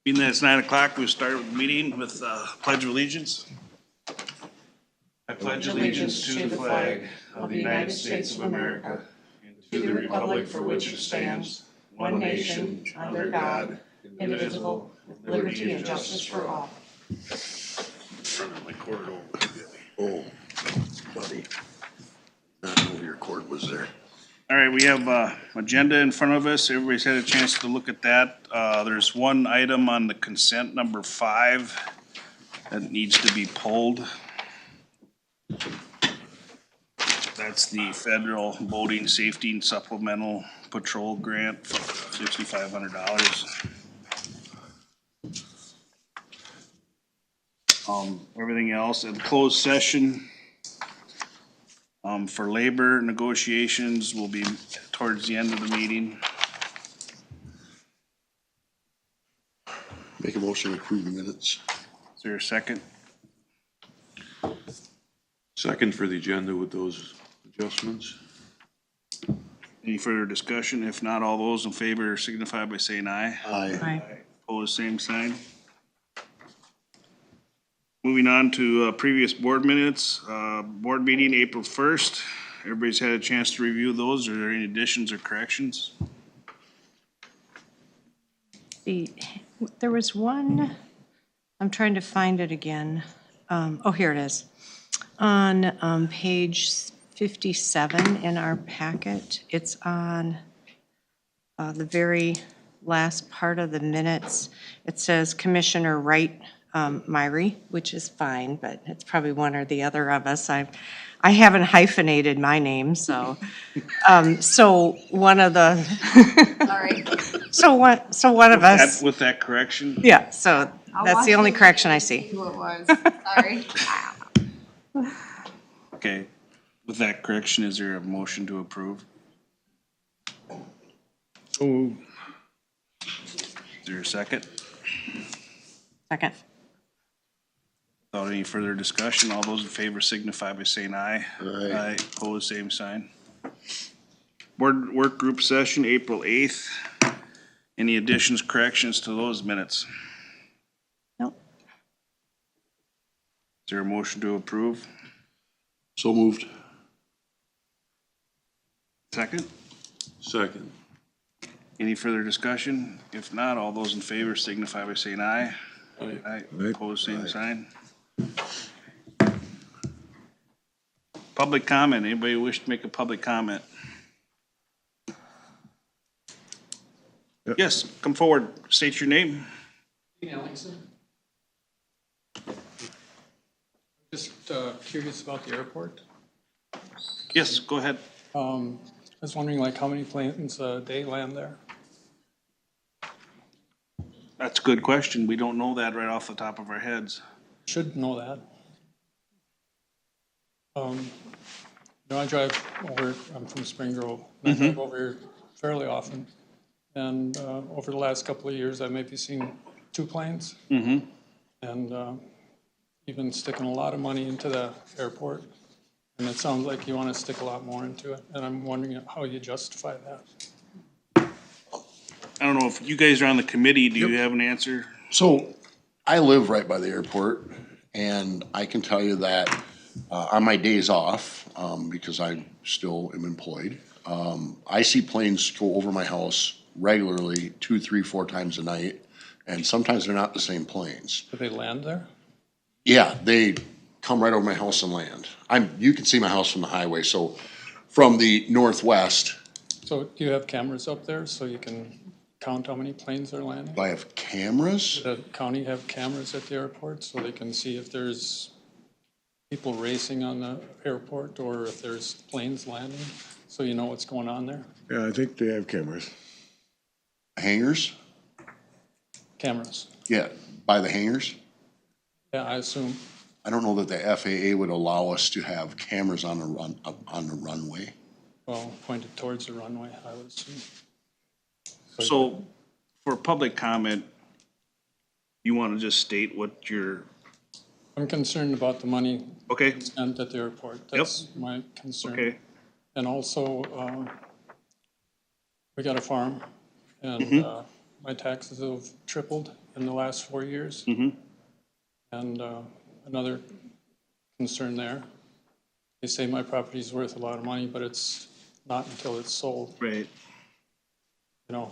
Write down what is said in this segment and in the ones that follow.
Being that it's 9 o'clock, we'll start the meeting with Pledge of Allegiance. I pledge allegiance to the flag of the United States of America and to the republic for which it stands, one nation, under God, indivisible, with liberty and justice for all. My cord over. Oh, buddy. Not know your cord was there. All right, we have agenda in front of us. Everybody's had a chance to look at that. There's one item on the consent, number 5, that needs to be pulled. That's the federal boating safety and supplemental patrol grant for $6,500. Everything else in closed session for labor negotiations will be towards the end of the meeting. Make a motion to approve the minutes. Is there a second? Second for the agenda with those adjustments. Any further discussion? If not, all those in favor signify by saying aye. Aye. Opposed, same sign. Moving on to previous board minutes, board meeting April 1st. Everybody's had a chance to review those. Are there any additions or corrections? There was one, I'm trying to find it again. Oh, here it is. On page 57 in our packet, it's on the very last part of the minutes. It says Commissioner Wright Myrie, which is fine, but it's probably one or the other of us. I haven't hyphenated my name, so so one of the Sorry. so one of us. With that correction? Yeah, so that's the only correction I see. Who it was. Sorry. Okay. With that correction, is there a motion to approve? Oh, Is there a second? Second. Without any further discussion, all those in favor signify by saying aye. Aye. Opposed, same sign. Board work group session, April 8th. Any additions, corrections to those minutes? Nope. Is there a motion to approve? So moved. Second? second. Any further discussion? If not, all those in favor signify by saying aye. Aye. Aye. Opposed, same sign. Public comment. Anybody wish to make a public comment? Yes, come forward. State your name. Alexa. Just curious about the airport. Yes, go ahead. I was wondering like how many planes a day land there? That's a good question. We don't know that right off the top of our heads. Should know that. I drive over, I'm from Spring Grove, and I drive over here fairly often. And over the last couple of years, I maybe seen 2 planes. And you've been sticking a lot of money into the airport. And it sounds like you want to stick a lot more into it. And I'm wondering how you justify that. I don't know if you guys are on the committee. Do you have an answer? So I live right by the airport, and I can tell you that on my days off, because I still am employed, I see planes go over my house regularly 2, 3, 4 times a night, and sometimes they're not the same planes. Do they land there? Yeah, they come right over my house and land. You can see my house from the highway, so from the northwest, So do you have cameras up there so you can count how many planes are landing? I have cameras. The county have cameras at the airport so they can see if there's people racing on the airport or if there's planes landing, so you know what's going on there? Yeah, I think they have cameras. Hangars? Cameras. Yeah, by the hangars. Yeah, I assume. I don't know that the FAA would allow us to have cameras on the runway. Well, pointed towards the runway, I would assume. So for public comment, you want to just state what your, I'm concerned about the money okay, spent at the airport. That's my concern. okay. And also, we got a farm, and my taxes have tripled in the last 4 years. And another concern there, they say my property's worth a lot of money, but it's not until it's sold. Right. You know,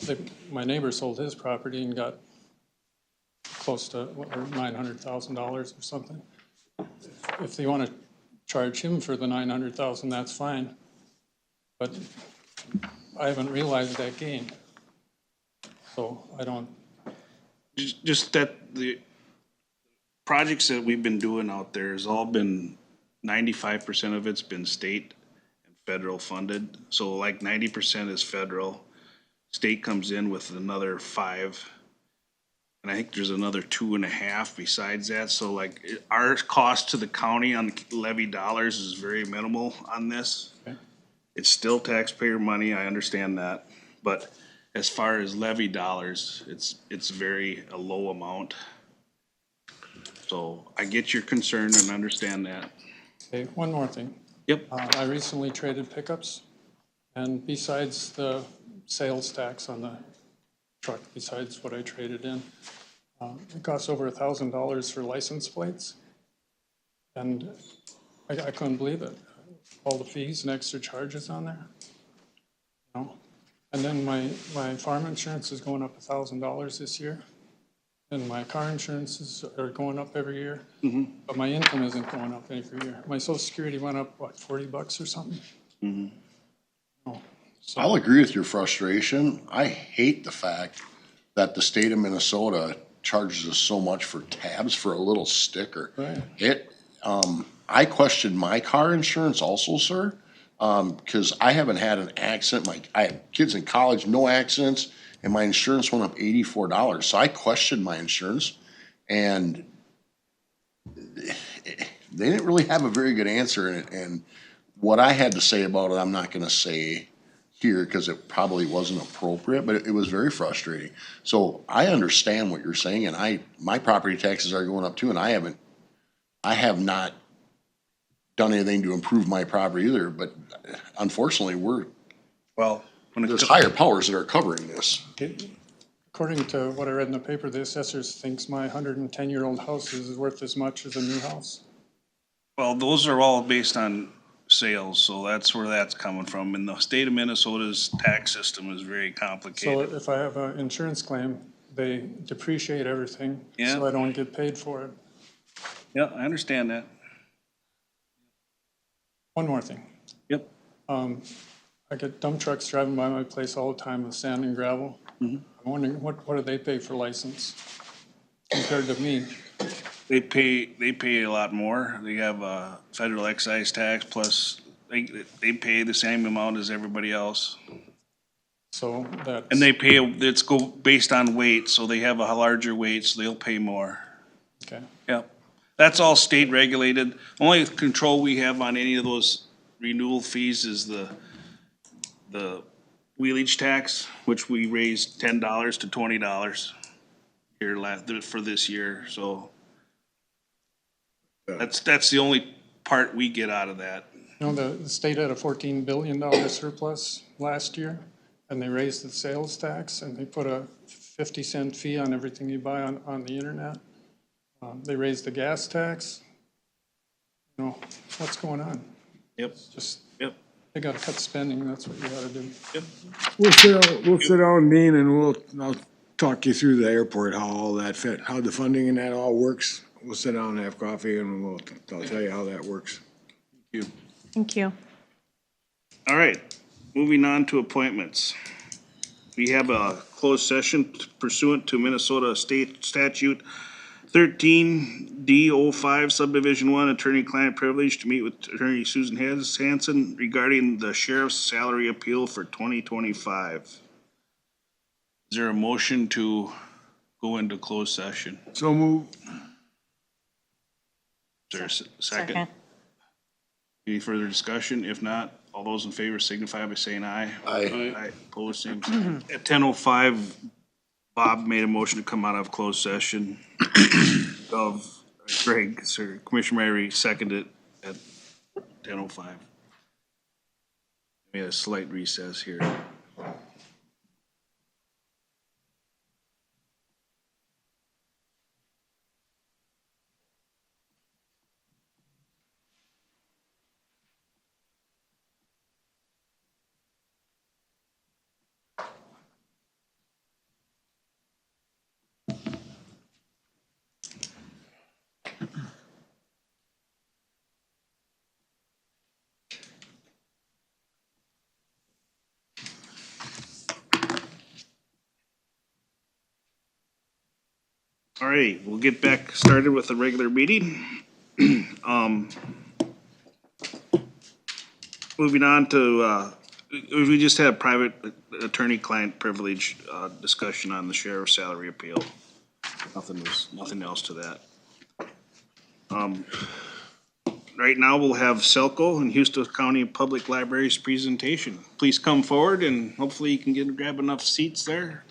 my neighbor sold his property and got close to $900,000 or something. If they want to charge him for the $900,000, that's fine. But I haven't realized that gain. So I don't, Just that the projects that we've been doing out there has all been, 95% of it's been state and federal funded. So like 90% is federal. State comes in with another 5. And I think there's another 2.5 besides that. So like our cost to the county on levy dollars is very minimal on this. Okay. It's still taxpayer money, I understand that. But as far as levy dollars, it's very a low amount. So I get your concern and understand that. okay, one more thing. Yep. I recently traded pickups, and besides the sales tax on the truck, besides what I traded in, it costs over $1,000 for license plates. And I couldn't believe it. All the fees and extra charges on there. You know? And then my farm insurance is going up $1,000 this year. And my car insurances are going up every year. But my income isn't going up every year. My social security went up, what, $40 or something? Oh, so, I'll agree with your frustration. I hate the fact that the state of Minnesota charges us so much for tabs for a little sticker. Right. I questioned my car insurance also, sir, because I haven't had an accident. I have kids in college, no accidents, and my insurance went up $84. So I questioned my insurance, and they didn't really have a very good answer in it. And what I had to say about it, I'm not gonna say here because it probably wasn't appropriate, but it was very frustrating. So I understand what you're saying, and my property taxes are going up too, and I have not done anything to improve my property either, but unfortunately, Well, there's higher powers that are covering this. According to what I read in the paper, the assessors thinks my 110-year-old house is worth as much as a new house. well, those are all based on sales, so that's where that's coming from. And the state of Minnesota's tax system is very So complicated. if I have an insurance claim, they depreciate everything, Yeah. so I don't get paid for it. Yeah, I understand that. One more thing. Yep. I get dump trucks driving by my place all the time with sand and gravel. I'm wondering, what do they pay for license compared to me? They pay a lot more. They have a federal excise tax plus they pay the same amount as everybody else. So that's. And they pay, it's go based on weight, so they have a larger weight, so they'll pay more. Okay, Yep. That's all state regulated. Only control we have on any of those renewal fees is the wheelage tax, which we raised $10 to $20 here for this year, so. That's the only part we get out of that. you know, the state had a $14 billion surplus last year, and they raised the sales tax, and they put a 50-cent fee on everything you buy on the internet. They raised the gas tax. You know, what's going on? Yep, Just, yep, they gotta cut spending, that's what you gotta do. yep. We'll sit down, Dean, and I'll talk you through the airport, how all that fit, how the funding and that all works. We'll sit down and have coffee and I'll tell you how that works. Thank you. All right, moving on to appointments. We have a closed session pursuant to Minnesota State Statute 13D05 Subdivision 1, Attorney-Client Privilege to meet with Attorney Susan Hanson regarding the sheriff's salary appeal for 2025. Is there a motion to go into closed session? So move. Is there a second? Any further discussion? If not, all those in favor signify by saying aye. Aye. Opposed, same sign. At 10:05, Bob made a motion to come out of closed session of Greg, sir, Commissioner Mary seconded at 10:05. We had a slight recess here. All right, we'll get back started with the regular meeting. Moving on to, we just had a private attorney-client privilege discussion on the sheriff's salary appeal. Nothing else to that. Right now, we'll have Selco and Houston County Public Library's presentation. Please come forward and hopefully you can grab enough seats there.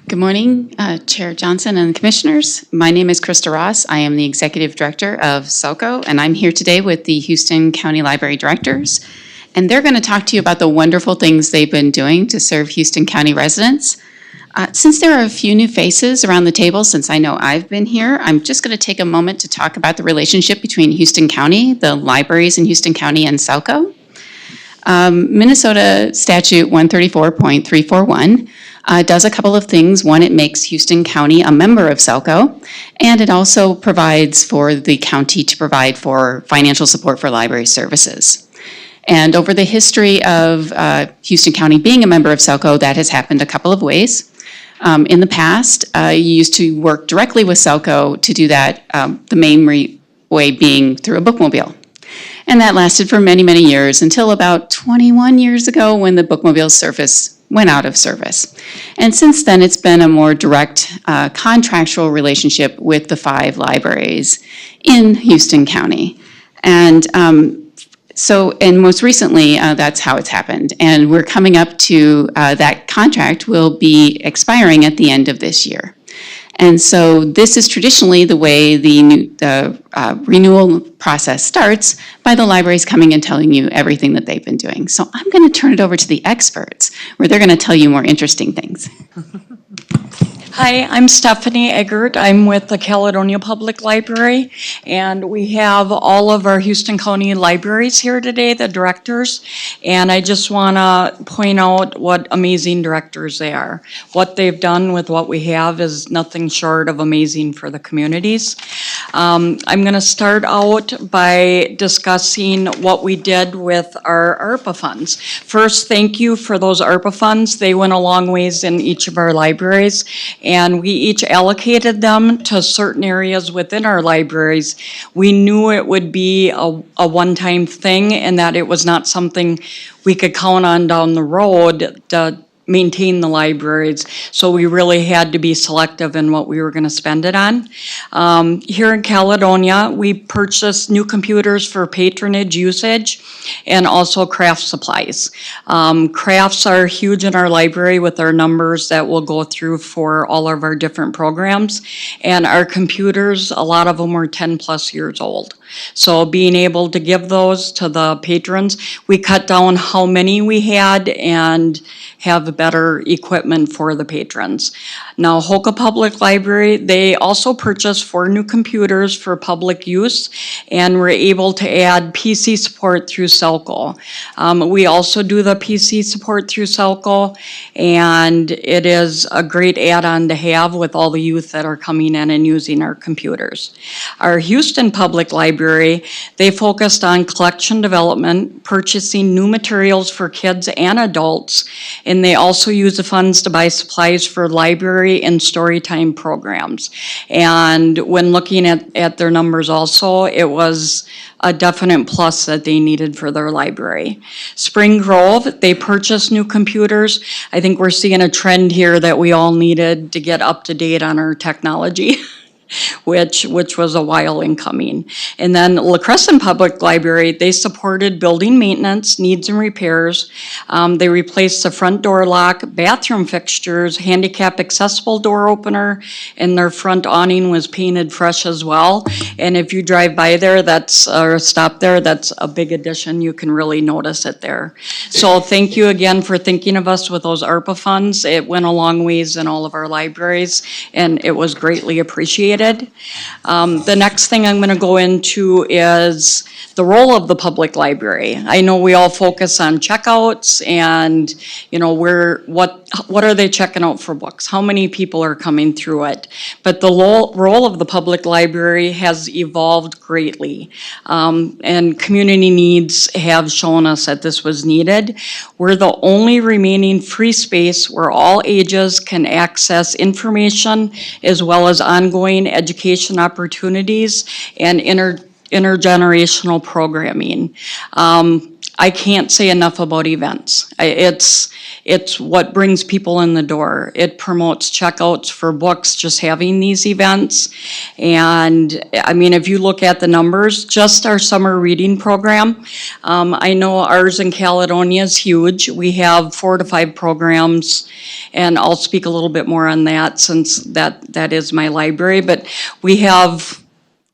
Good morning, Chair Johnson and Commissioners. My name is Krista Ross. I am the Executive Director of Selco, and I'm here today with the Houston County Library Directors. And they're going to talk to you about the wonderful things they've been doing to serve Houston County residents. Since there are a few new faces around the table, since I know I've been here, I'm just going to take a moment to talk about the relationship between Houston County, the libraries in Houston County, and Selco. Minnesota Statute 134.341 does a couple of things. One, it makes Houston County a member of Selco, and it also provides for the county to provide for financial support for library services. And over the history of Houston County being a member of Selco, that has happened a couple of ways. In the past, you used to work directly with Selco to do that, the main way being through a bookmobile. And that lasted for many, many years until about 21 years ago when the bookmobile service went out of service. And since then, it's been a more direct contractual relationship with the 5 libraries in Houston County. And and most recently, that's how it's happened. And we're coming up to that contract will be expiring at the end of this year. And so this is traditionally the way the renewal process starts, by the libraries coming and telling you everything that they've been doing. So I'm going to turn it over to the experts, where they're going to tell you more interesting things. Hi, I'm Stephanie Eggert. I'm with the Caledonia Public Library, and we have all of our Houston County libraries here today, the directors, and I just want to point out what amazing directors they are. What they've done with what we have is nothing short of amazing for the communities. I'm going to start out by discussing what we did with our ARPA funds. First, thank you for those ARPA funds. They went a long ways in each of our libraries, and we each allocated them to certain areas within our libraries. We knew it would be a one-time thing and that it was not something we could count on down the road to maintain the libraries. So we really had to be selective in what we were going to spend it on. Here in Caledonia, we purchased new computers for patronage usage and also craft supplies. Crafts are huge in our library with our numbers that we'll go through for all of our different programs. And our computers, a lot of them were 10 plus years old. So being able to give those to the patrons, we cut down how many we had and have better equipment for the patrons. Now, Hoka Public Library, they also purchased 4 new computers for public use, and we're able to add PC support through Selco. We also do the PC support through Selco, and it is a great add-on to have with all the youth that are coming in and using our computers. Our Houston Public Library, they focused on collection development, purchasing new materials for kids and adults, and they also use the funds to buy supplies for library and story time programs. And when looking at their numbers also, it was a definite plus that they needed for their library. Spring Grove, they purchased new computers. I think we're seeing a trend here that we all needed to get up to date on our technology. Which was a while in coming. And then La Crescent Public Library, they supported building maintenance, needs and repairs. They replaced the front door lock, bathroom fixtures, handicap accessible door opener, and their front awning was painted fresh as well. And if you drive by there, or stop there, that's a big addition. You can really notice it there. So thank you again for thinking of us with those ARPA funds. It went a long ways in all of our libraries, and it was greatly appreciated. The next thing I'm going to go into is the role of the public library. I know we all focus on checkouts and, you know, what are they checking out for books? How many people are coming through it? But the role of the public library has evolved greatly. And community needs have shown us that this was needed. We're the only remaining free space where all ages can access information as well as ongoing education opportunities and intergenerational programming. I can't say enough about events. It's what brings people in the door. It promotes checkouts for books, just having these events. And I mean, if you look at the numbers, just our summer reading program, I know ours in Caledonia is huge. We have 4 to 5 programs, and I'll speak a little bit more on that since that is my library. But we have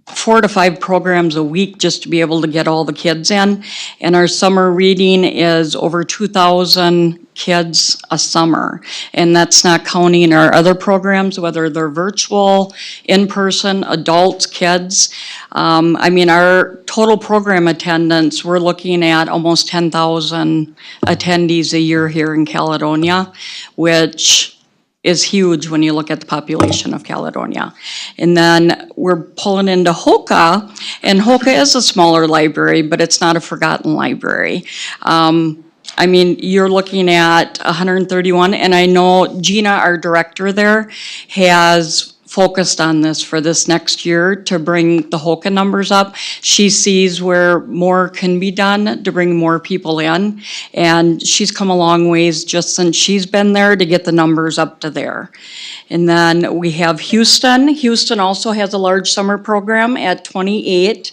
4 to 5 programs a week just to be able to get all the kids in. And our summer reading is over 2,000 kids a summer. And that's not counting our other programs, whether they're virtual, in-person, adults, kids. I mean, our total program attendance, we're looking at almost 10,000 attendees a year here in Caledonia, which is huge when you look at the population of Caledonia. And then we're pulling into Hoka, and Hoka is a smaller library, but it's not a forgotten library. I mean, you're looking at 131, and I know Gina, our director there, has focused on this for this next year to bring the Hoka numbers up. She sees where more can be done to bring more people in, and she's come a long ways just since she's been there to get the numbers up to there. And then we have Houston. Houston also has a large summer program at 28.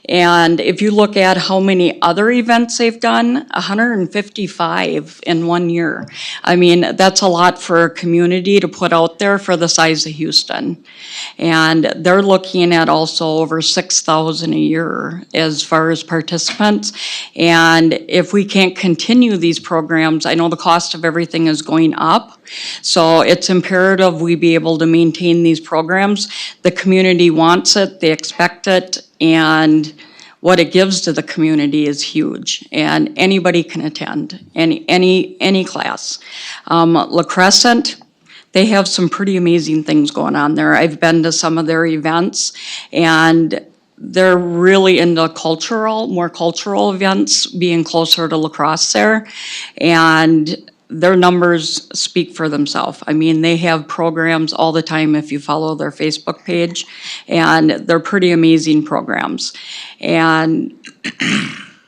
And if you look at how many other events they've done, 155 in 1 year. I mean, that's a lot for a community to put out there for the size of Houston. And they're looking at also over 6,000 a year as far as participants. And if we can't continue these programs, I know the cost of everything is going up. So it's imperative we be able to maintain these programs. The community wants it, they expect it, and what it gives to the community is huge. And anybody can attend, any class. La Crescent, they have some pretty amazing things going on there. I've been to some of their events, and they're really into more cultural events, being closer to La Crosse there. And their numbers speak for themselves. I mean, they have programs all the time if you follow their Facebook page, and they're pretty amazing programs. And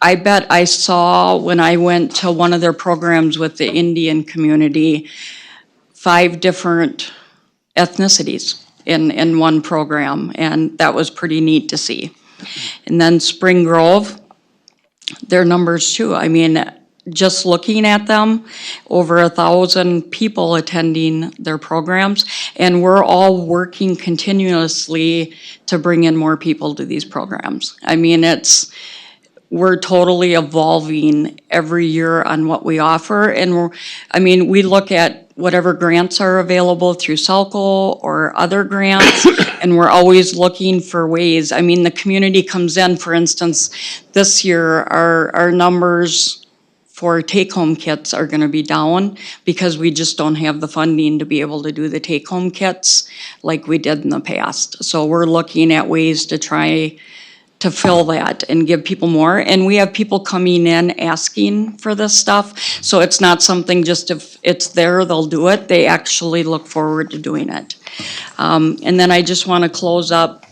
I bet I saw when I went to one of their programs with the Indian community, 5 different ethnicities in one program, and that was pretty neat to see. And then Spring Grove, their numbers too. I mean, just looking at them, over 1,000 people attending their programs, and we're all working continuously to bring in more people to these programs. I mean, we're totally evolving every year on what we offer, and we look at whatever grants are available through SALCO or other grants, and we're always looking for ways. I mean, the community comes in, for instance, this year, our numbers for take-home kits are gonna be down because we just don't have the funding to be able to do the take-home kits like we did in the past. So we're looking at ways to try to fill that and give people more. And we have people coming in asking for this stuff. So it's not something just if it's there, they'll do it. They actually look forward to doing it. And then I just wanna close up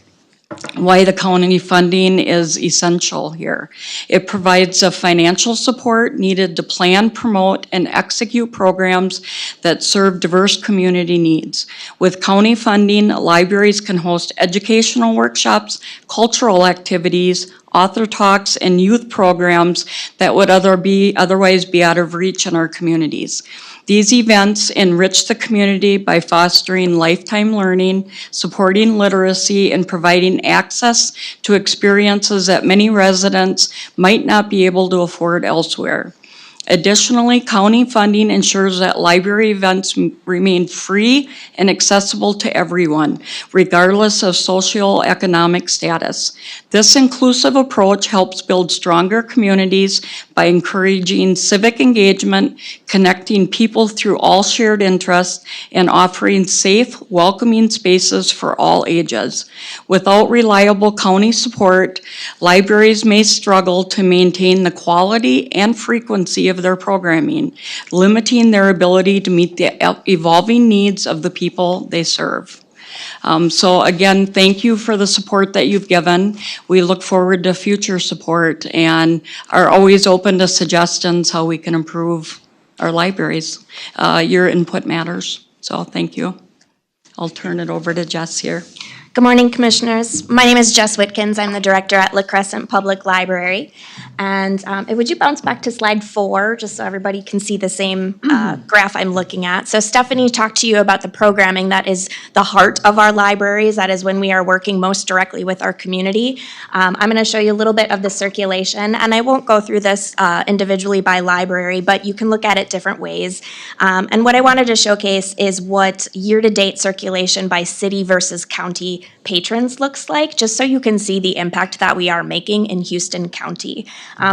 why the county funding is essential here. It provides a financial support needed to plan, promote, and execute programs that serve diverse community needs. With county funding, libraries can host educational workshops, cultural activities, author talks, and youth programs that would otherwise be out of reach in our communities. These events enrich the community by fostering lifetime learning, supporting literacy, and providing access to experiences that many residents might not be able to afford elsewhere. Additionally, county funding ensures that library events remain free and accessible to everyone, regardless of socioeconomic status. This inclusive approach helps build stronger communities by encouraging civic engagement, connecting people through all shared interests, and offering safe, welcoming spaces for all ages. Without reliable county support, libraries may struggle to maintain the quality and frequency of their programming, limiting their ability to meet the evolving needs of the people they serve. So again, thank you for the support that you've given. We look forward to future support and are always open to suggestions how we can improve our libraries. Your input matters, so thank you. I'll turn it over to Jess here. Good morning, Commissioners. My name is Jess Whitkins. I'm the director at La Crescent Public Library. And would you bounce back to slide 4, just so everybody can see the same graph I'm looking at. So Stephanie talked to you about the programming that is the heart of our libraries. That is when we are working most directly with our community. I'm going to show you a little bit of the circulation, and I won't go through this individually by library, but you can look at it different ways. And what I wanted to showcase is what year-to-date circulation by city versus county patrons looks like, just so you can see the impact that we are making in Houston County.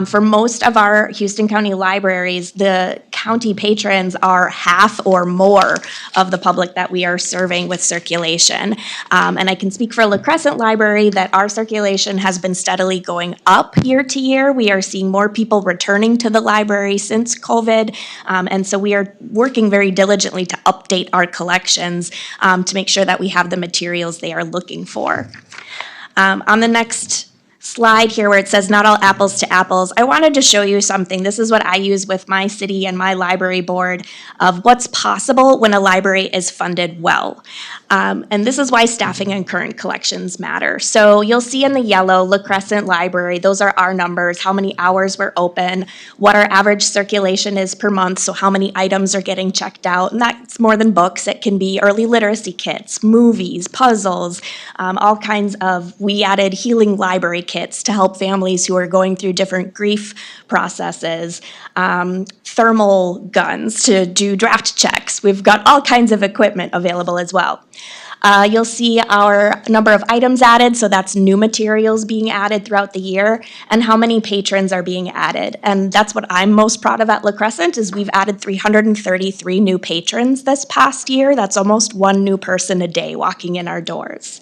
For most of our Houston County libraries, the county patrons are half or more of the public that we are serving with circulation. And I can speak for La Crescent Library that our circulation has been steadily going up year to year. We are seeing more people returning to the library since COVID. And so we are working very diligently to update our collections to make sure that we have the materials they are looking for. On the next slide here where it says not all apples to apples, I wanted to show you something. This is what I use with my city and my library board of what's possible when a library is funded well. And this is why staffing and current collections matter. So you'll see in the yellow, La Crescent Library, those are our numbers, how many hours we're open, what our average circulation is per month, so how many items are getting checked out. And that's more than books. It can be early literacy kits, movies, puzzles, all kinds of, we added healing library kits to help families who are going through different grief processes, thermal guns to do draft checks. We've got all kinds of equipment available as well. You'll see our number of items added, so that's new materials being added throughout the year, and how many patrons are being added. And that's what I'm most proud of at La Crescent, is we've added 333 new patrons this past year. That's almost one new person a day walking in our doors.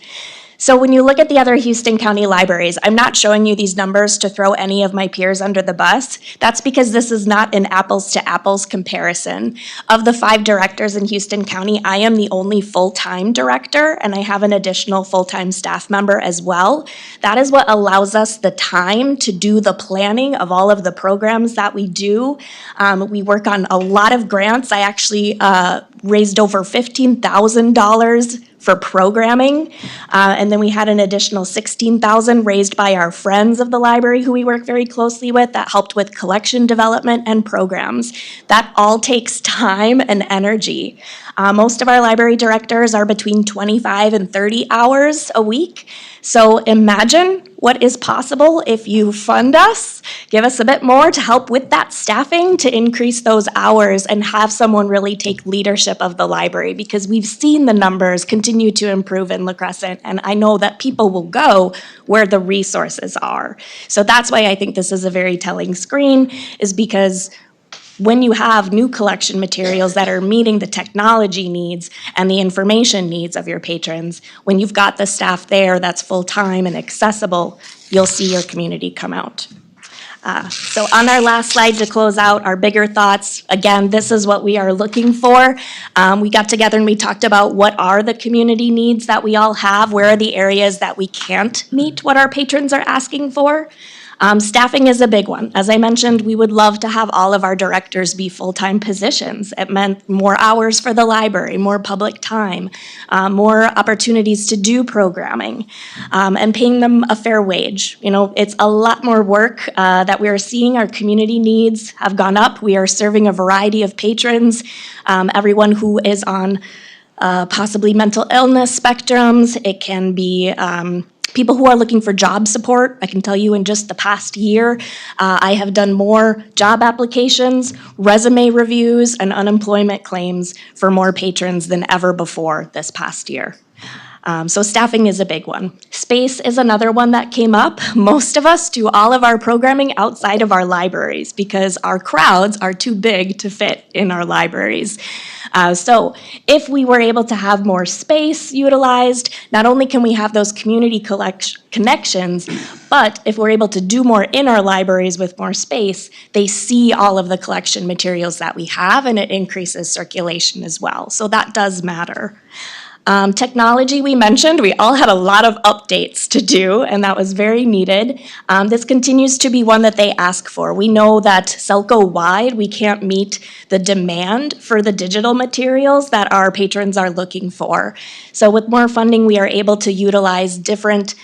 So when you look at the other Houston County libraries, I'm not showing you these numbers to throw any of my peers under the bus. That's because this is not an apples to apples comparison. Of the 5 directors in Houston County, I am the only full-time director, and I have an additional full-time staff member as well. That is what allows us the time to do the planning of all of the programs that we do. We work on a lot of grants. I actually raised over $15,000 for programming, and then we had an additional $16,000 raised by our friends of the library who we work very closely with that helped with collection development and programs. That all takes time and energy. Most of our library directors are between 25 and 30 hours a week. So imagine what is possible if you fund us, give us a bit more to help with that staffing to increase those hours and have someone really take leadership of the library, because we've seen the numbers continue to improve in La Crescent, and I know that people will go where the resources are. So that's why I think this is a very telling screen, is because when you have new collection materials that are meeting the technology needs and the information needs of your patrons, when you've got the staff there that's full-time and accessible, you'll see your community come out. So on our last slide to close out, our bigger thoughts, again, this is what we are looking for. We got together and we talked about what are the community needs that we all have, where are the areas that we can't meet what our patrons are asking for. Staffing is a big one. As I mentioned, we would love to have all of our directors be full-time positions. It meant more hours for the library, more public time, more opportunities to do programming, and paying them a fair wage. You know, it's a lot more work that we are seeing. Our community needs have gone up. We are serving a variety of patrons, everyone who is on possibly mental illness spectrums. It can be People who are looking for job support, I can tell you in just the past year, I have done more job applications, resume reviews, and unemployment claims for more patrons than ever before this past year. So staffing is a big one. Space is another one that came up. Most of us do all of our programming outside of our libraries because our crowds are too big to fit in our libraries. So if we were able to have more space utilized, not only can we have those community connections, but if we're able to do more in our libraries with more space, they see all of the collection materials that we have, and it increases circulation as well. So that does matter. Technology we mentioned, we all had a lot of updates to do, and that was very needed. This continues to be one that they ask for. We know that Selco-wide, we can't meet the demand for the digital materials that our patrons are looking for. So with more funding, we are able to utilize different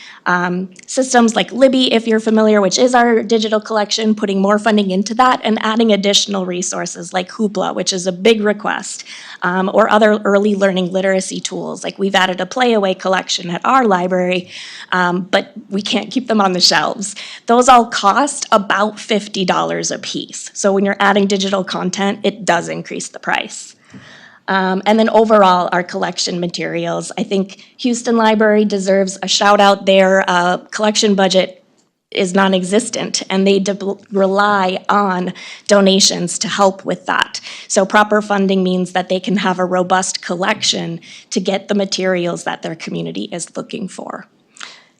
systems like Libby, if you're familiar, which is our digital collection, putting more funding into that and adding additional resources like Hoopla, which is a big request, or other early learning literacy tools. Like we've added a Playaway collection at our library, but we can't keep them on the shelves. Those all cost about $50 a piece. So when you're adding digital content, it does increase the price. And then overall, our collection materials. I think Houston Library deserves a shout out. Their collection budget is non-existent, and they rely on donations to help with that. So proper funding means that they can have a robust collection to get the materials that their community is looking for.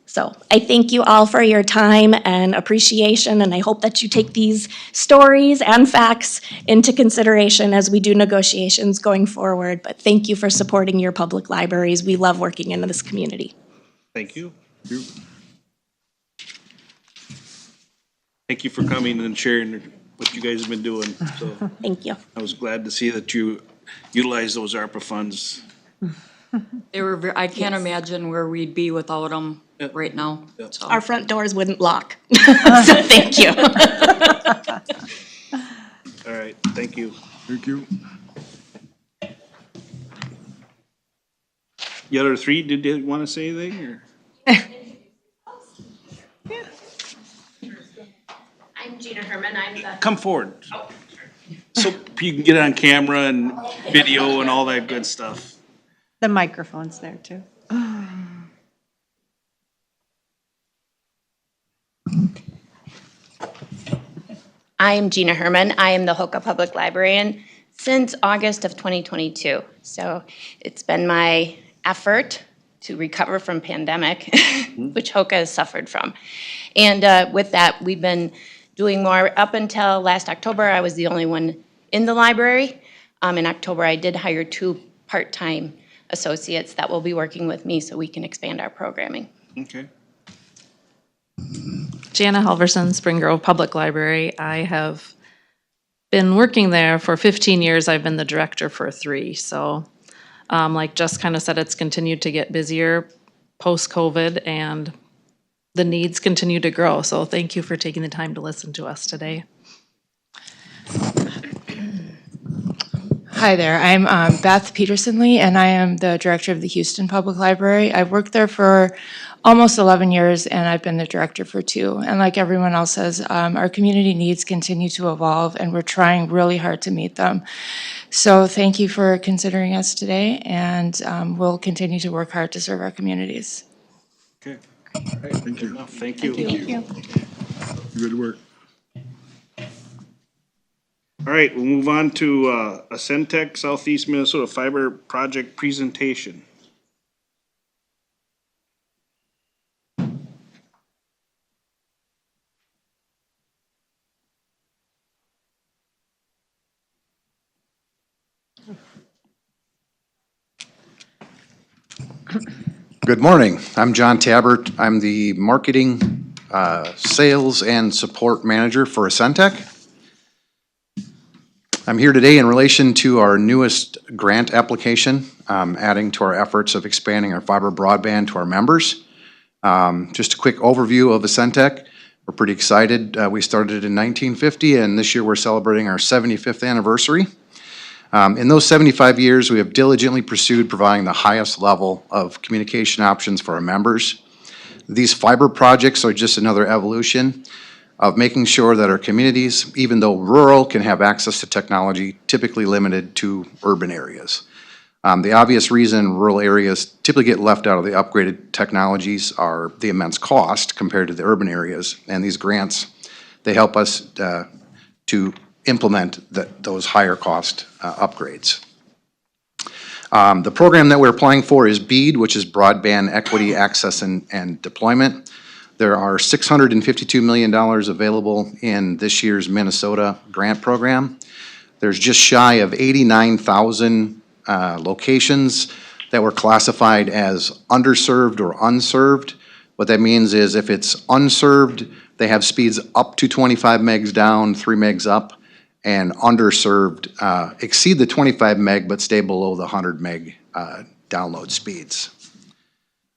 So I thank you all for your time and appreciation, and I hope that you take these stories and facts into consideration as we do negotiations going forward. But thank you for supporting your public libraries. We love working in this community. Thank you. Thank you for coming and sharing what you guys have been doing. So Thank you. I was glad to see that you utilize those ARPA funds. They were, I can't imagine where we'd be without them right now. So. Our front doors wouldn't lock. So thank you. All right, thank you. Thank you. The other three, did they want to say anything, or? I'm Gina Herman. I'm the Come forward. So you can get on camera and video and all that good stuff. The microphone's there too. I am Gina Herman. I am the HOCA Public Librarian since August of 2022. So it's been my effort to recover from pandemic, which HOCA has suffered from. And with that, we've been doing more. Up until last October, I was the only one in the library. In October, I did hire 2 part-time associates that will be working with me so we can expand our programming. Okay. Jana Halverson, Spring Grove Public Library. I have been working there for 15 years. I've been the director for 3. So like Jess kind of said, it's continued to get busier post-COVID and the needs continue to grow. So thank you for taking the time to listen to us today. Hi there, I'm Beth Peterson-Lee, and I am the director of the Houston Public Library. I've worked there for almost 11 years, and I've been the director for 2. And like everyone else says, our community needs continue to evolve, and we're trying really hard to meet them. So thank you for considering us today, and we'll continue to work hard to serve our communities. Okay. All right. Thank you. Thank you. Thank you. Good work. All right, we'll move on to a Centec Southeast Minnesota Fiber Project presentation. Good morning. I'm John Tabbert. I'm the Marketing, Sales, and Support Manager for Centec. I'm here today in relation to our newest grant application, adding to our efforts of expanding our fiber broadband to our members. Just a quick overview of Centec. We're pretty excited. We started in 1950, and this year we're celebrating our 75th anniversary. In those 75 years, we have diligently pursued providing the highest level of communication options for our members. These fiber projects are just another evolution of making sure that our communities, even though rural, can have access to technology typically limited to urban areas. The obvious reason rural areas typically get left out of the upgraded technologies are the immense cost compared to the urban areas. And these grants, they help us to implement those higher cost upgrades. The program that we're applying for is BEAD, which is Broadband Equity Access and Deployment. There are $652 million available in this year's Minnesota grant program. There's just shy of 89,000 locations that were classified as underserved or unserved. What that means is if it's unserved, they have speeds up to 25 megs down, 3 megs up, and underserved exceed the 25 meg but stay below the 100 meg download speeds.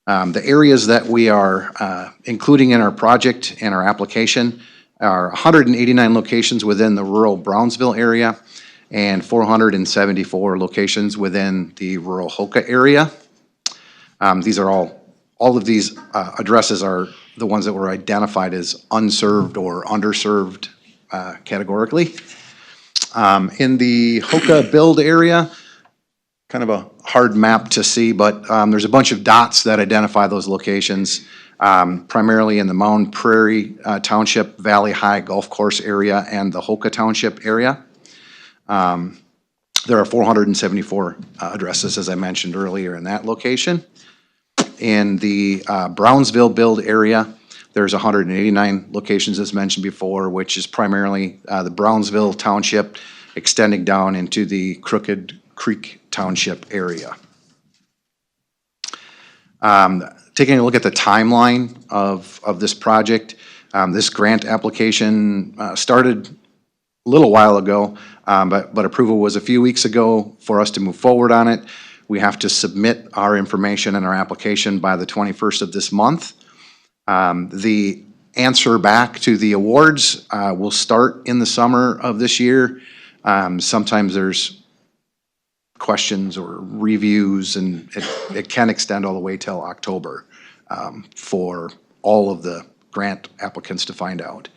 The areas that we are including in our project and our application are 189 locations within the rural Brownsville area and 474 locations within the rural Hoka area. These are all of these addresses are the ones that were identified as unserved or underserved categorically. In the Hoka build area, kind of a hard map to see, but there's a bunch of dots that identify those locations, primarily in the Mound Prairie Township, Valley High Golf Course area, and the Hoka Township area. There are 474 addresses, as I mentioned earlier, in that location. In the Brownsville build area, there's 189 locations, as mentioned before, which is primarily the Brownsville Township extending down into the Crooked Creek Township area. Taking a look at the timeline of this project, this grant application started a little while ago, but approval was a few weeks ago for us to move forward on it. We have to submit our information and our application by the 21st of this month. The answer back to the awards will start in the summer of this year. Sometimes there's questions or reviews, and it can extend all the way till October for all of the grant applicants to find out.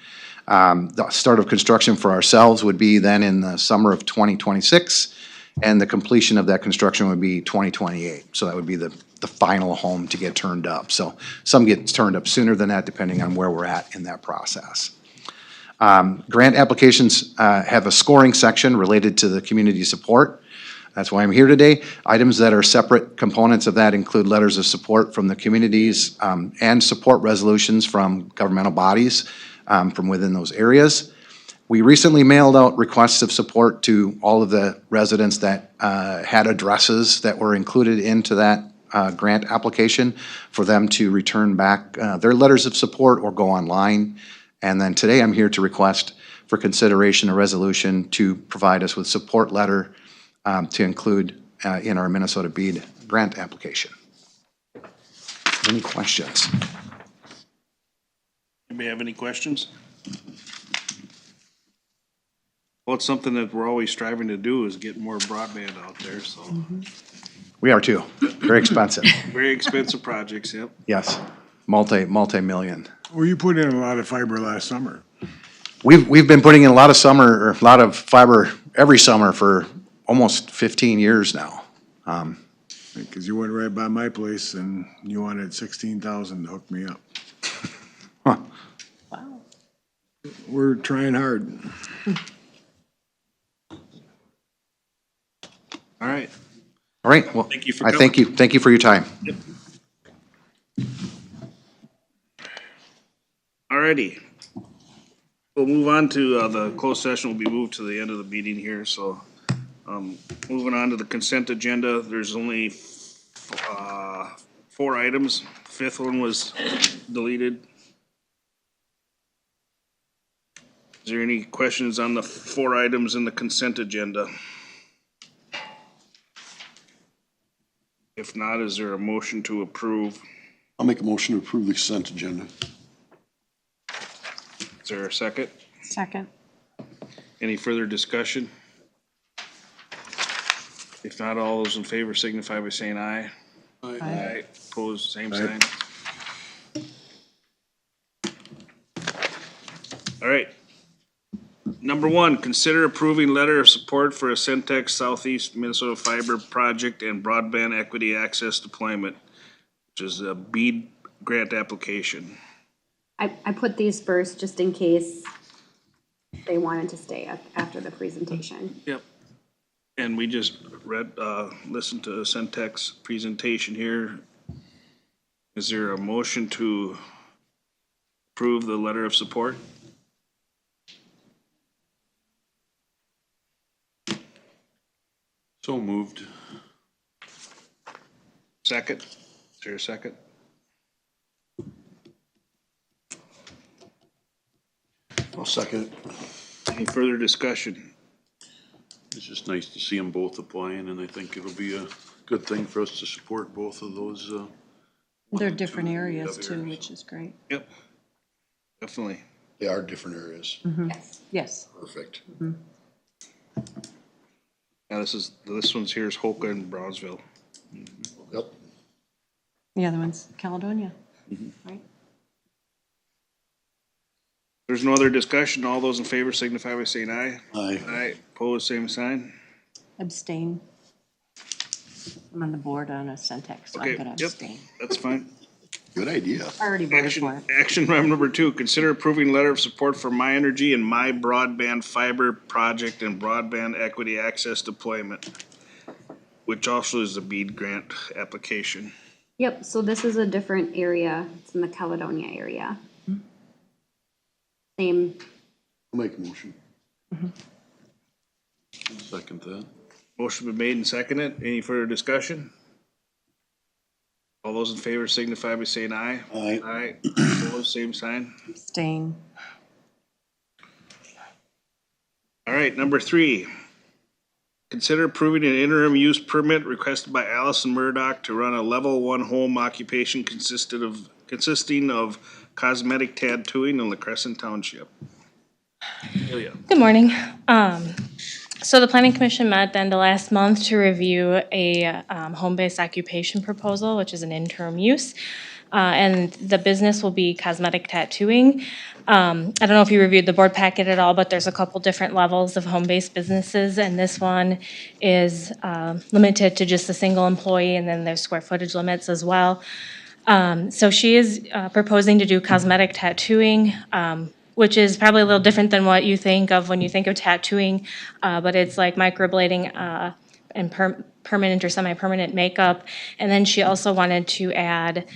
The start of construction for ourselves would be then in the summer of 2026, and the completion of that construction would be 2028. So that would be the final home to get turned up. So some get turned up sooner than that, depending on where we're at in that process. Grant applications have a scoring section related to the community support. That's why I'm here today. Items that are separate components of that include letters of support from the communities and support resolutions from governmental bodies from within those areas. We recently mailed out requests of support to all of the residents that had addresses that were included into that grant application for them to return back their letters of support or go online. And then today I'm here to request for consideration a resolution to provide us with support letter to include in our Minnesota BEAD grant application. Any questions? Anybody have any questions? Well, it's something that we're always striving to do is get more broadband out there, so. We are too. Very expensive. Very expensive projects, yep. Yes, multi-million. Well, you put in a lot of fiber last summer. We've been putting in a lot of fiber every summer for almost 15 years now. Because you went right by my place and you wanted 16,000 to hook me up. Huh. Wow. We're trying hard. All right. All right, well, Thank you for I coming. thank you for your time. Yep. All righty. We'll move on to, the closed session will be moved to the end of the meeting here, so, moving on to the consent agenda, there's only, 4 items. Fifth one was deleted. Is there any questions on the 4 items in the consent agenda? If not, is there a motion to approve? I'll make a motion to approve the consent agenda. Is there a second? Second. Any further discussion? If not, all those in favor signify by saying aye. Aye. Aye. Opposed, same sign. All right. Number one, consider approving letter of support for a Centex Southeast Minnesota Fiber Project and Broadband Equity Access Deployment, which is a BEAD grant application. I put these first just in case they wanted to stay after the presentation. Yep. And we just listened to Centex presentation here. Is there a motion to approve the letter of support? So moved. Second? Is there a second? I'll second. Any further discussion? It's just nice to see them both applying, and I think it'll be a good thing for us to support both of those. They're different areas too, which is great. Yep. Definitely. They are different areas. Yes. Yes. Perfect. Now this one's here is Hoka and Brownsville. Yep. The other one's Caledonia, right? There's no other discussion. All those in favor signify by saying aye. Aye. Aye. Opposed, same sign. Abstain. I'm on the board on a Centex, so I'm Okay, gonna yep, abstain. that's fine. Good idea. I already voted for it. Action item number 2, consider approving letter of support for My Energy and My Broadband Fiber Project and Broadband Equity Access Deployment, which also is a BEAD grant application. Yep, so this is a different area. It's in the Caledonia area. Same, I'll make a motion. Second that. Motion been made and seconded. Any further discussion? All those in favor signify by saying aye. Aye. Aye. Opposed, same sign. Abstain. All right, number 3. Consider approving an interim use permit requested by Allison Murdoch to run a level 1 home occupation consisting of cosmetic tattooing in La Crescent Township. Amelia. Good morning. So the Planning Commission met at the end of last month to review a home-based occupation proposal, which is an interim use. And the business will be cosmetic tattooing. I don't know if you reviewed the board packet at all, but there's a couple different levels of home-based businesses, and this one is limited to just a single employee, and then there's square footage limits as well. So she is proposing to do cosmetic tattooing, which is probably a little different than what you think of when you think of tattooing, but it's like microblading and permanent or semi-permanent makeup. And then she also wanted to add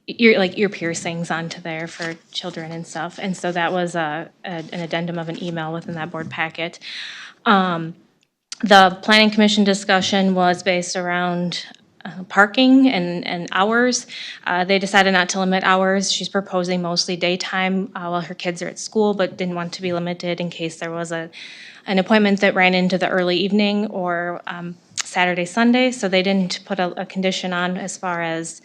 ear piercings onto there for children and stuff. And so that was an addendum of an email within that board packet. The Planning Commission discussion was based around parking and hours. They decided not to limit hours. She's proposing mostly daytime while her kids are at school, but didn't want to be limited in case there was an appointment that ran into the early evening or Saturday, Sunday. So they didn't put a condition on as far as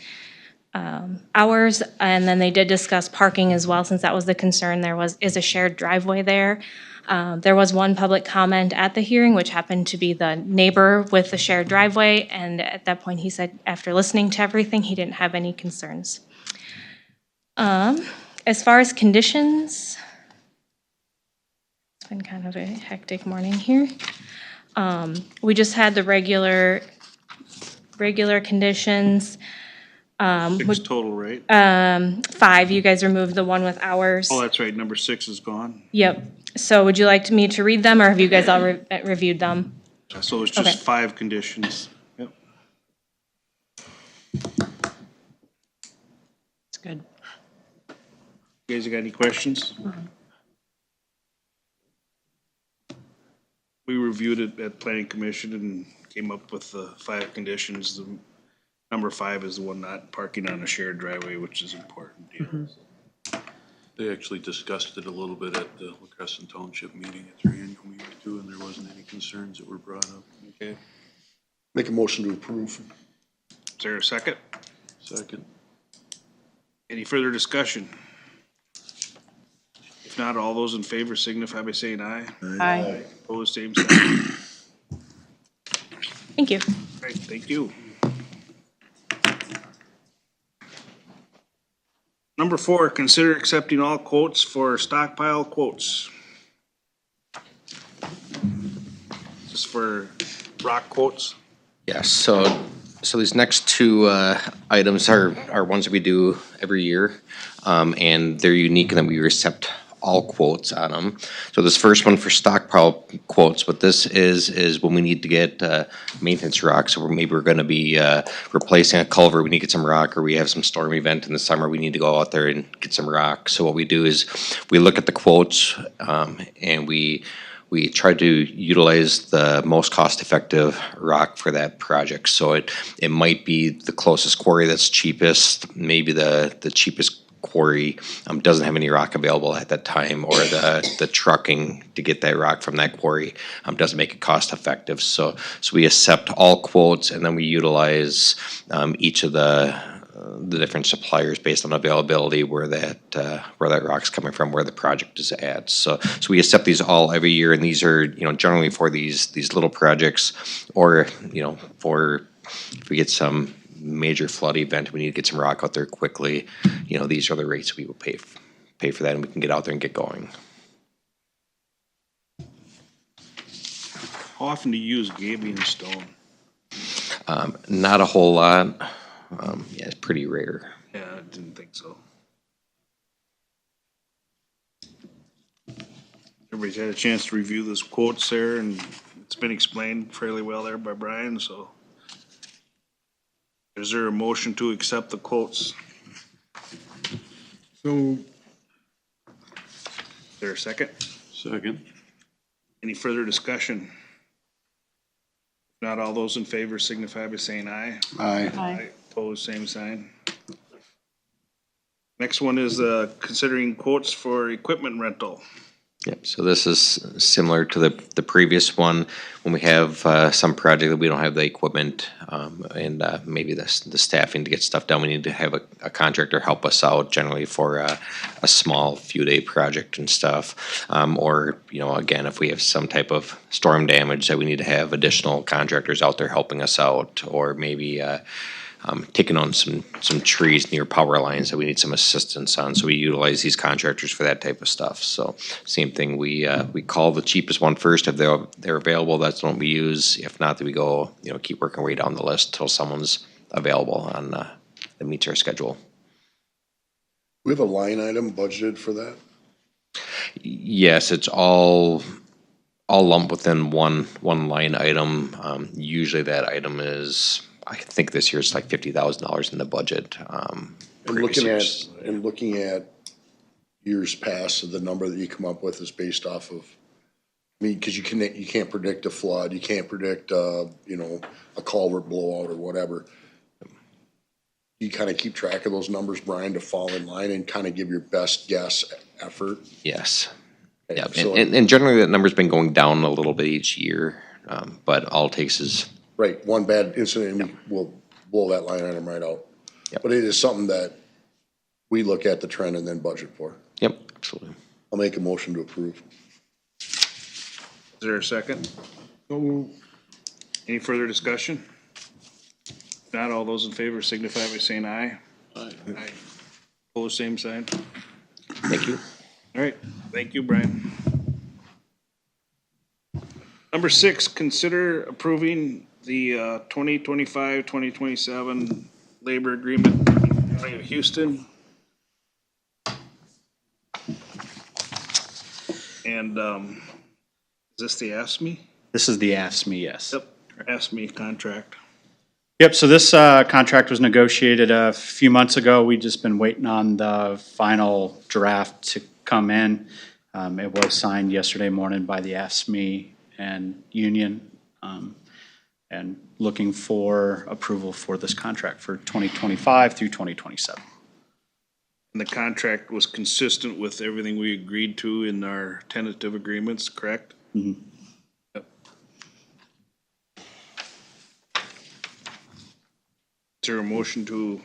hours. And then they did discuss parking as well, since that was the concern. There is a shared driveway there. There was one public comment at the hearing, which happened to be the neighbor with the shared driveway, and at that point he said after listening to everything, he didn't have any concerns. As far as conditions, it's been kind of a hectic morning here. We just had the regular conditions. 6 total, right? 5, you guys removed the one with hours. Oh, that's right, number 6 is gone. Yep. So would you like me to read them, or have you guys all reviewed them? So it's just Okay. 5 conditions. Yep. It's good. You guys got any questions? We reviewed it at Planning Commission and came up with the 5 conditions. The number 5 is the one not parking on a shared driveway, which is important. They actually discussed it a little bit at the La Crescent Township meeting, at their annual meeting too, and there wasn't any concerns that were brought up. Okay. Make a motion to approve. Is there a second? Second. Any further discussion? If not, all those in favor signify by saying aye. Aye. Opposed, same sign. Thank you. Right, thank you. Number 4, consider accepting all quotes for stockpile quotes. This is for rock quotes. Yes, so these next two items are ones that we do every year, and they're unique in that we accept all quotes on them. So this first one for stockpile quotes, what this is when we need to get maintenance rock. So maybe we're going to be replacing a culvert, we need to get some rock, or we have some storm event in the summer, we need to go out there and get some rock. So what we do is we look at the quotes and we try to utilize the most cost-effective rock for that project. So it might be the closest quarry that's cheapest, maybe the cheapest quarry doesn't have any rock available at that time, or the trucking to get that rock from that quarry doesn't make it cost-effective. So we accept all quotes, and then we utilize each of the different suppliers based on availability, where that rock's coming from, where the project is at. So we accept these all every year, and these are, generally for these little projects, or, for if we get some major flood event, we need to get some rock out there quickly, these are the rates we will pay for that, and we can get out there and get going. How often do you use gabion stone? Not a whole lot. Yeah, it's pretty rare. Yeah, I didn't think so. Everybody's had a chance to review this quotes there, and it's been explained fairly well there by Brian, so. Is there a motion to accept the quotes? So, Is there a second? Second. Any further discussion? If not, all those in favor signify by saying aye. Aye. Opposed, same sign. Next one is considering quotes for equipment rental. Yep, so this is similar to the previous one. When we have some project that we don't have the equipment and maybe the staffing to get stuff done, we need to have a contractor help us out, generally for a small few day project and stuff. Or, again, if we have some type of storm damage that we need to have additional contractors out there helping us out, or maybe taking on some trees near power lines that we need some assistance on. So we utilize these contractors for that type of stuff. So same thing, we call the cheapest one first. If they're available, that's what we use. If not, then we go, keep working our way down the list till someone's available on that meets our schedule. We have a line item budgeted for that? Yes, it's all lumped within one line item. Usually that item is, I think this year it's like $50,000 in the budget. And looking at years past, the number that you come up with is based off of, because you can't predict a flood, you can't predict, a culvert blowout or whatever. You kind of keep track of those numbers, Brian, to fall in line and kind of give your best guess effort. Yes. Okay, Yeah, so- and generally that number's been going down a little bit each year, but all it takes is. Right, one bad incident, and we'll blow that line item right out. Yep. But it is something that we look at the trend and then budget for. Yep, absolutely. I'll make a motion to approve. Is there a second? so Any further discussion? If not, all those in favor signify by saying aye. Aye. Opposed, same sign. Thank you. All right, thank you, Brian. Number 6, consider approving the 2025-2027 labor agreement with the County of Houston. And is this the AFSCME? This is the AFSCME, yes. Yep, AFSCME contract. Yep, so this contract was negotiated a few months ago. We've just been waiting on the final draft to come in. It was signed yesterday morning by the AFSCME and union, and looking for approval for this contract for 2025 through 2027. And the contract was consistent with everything we agreed to in our tentative agreements, correct? Mm-hmm. Yep. Is there a motion to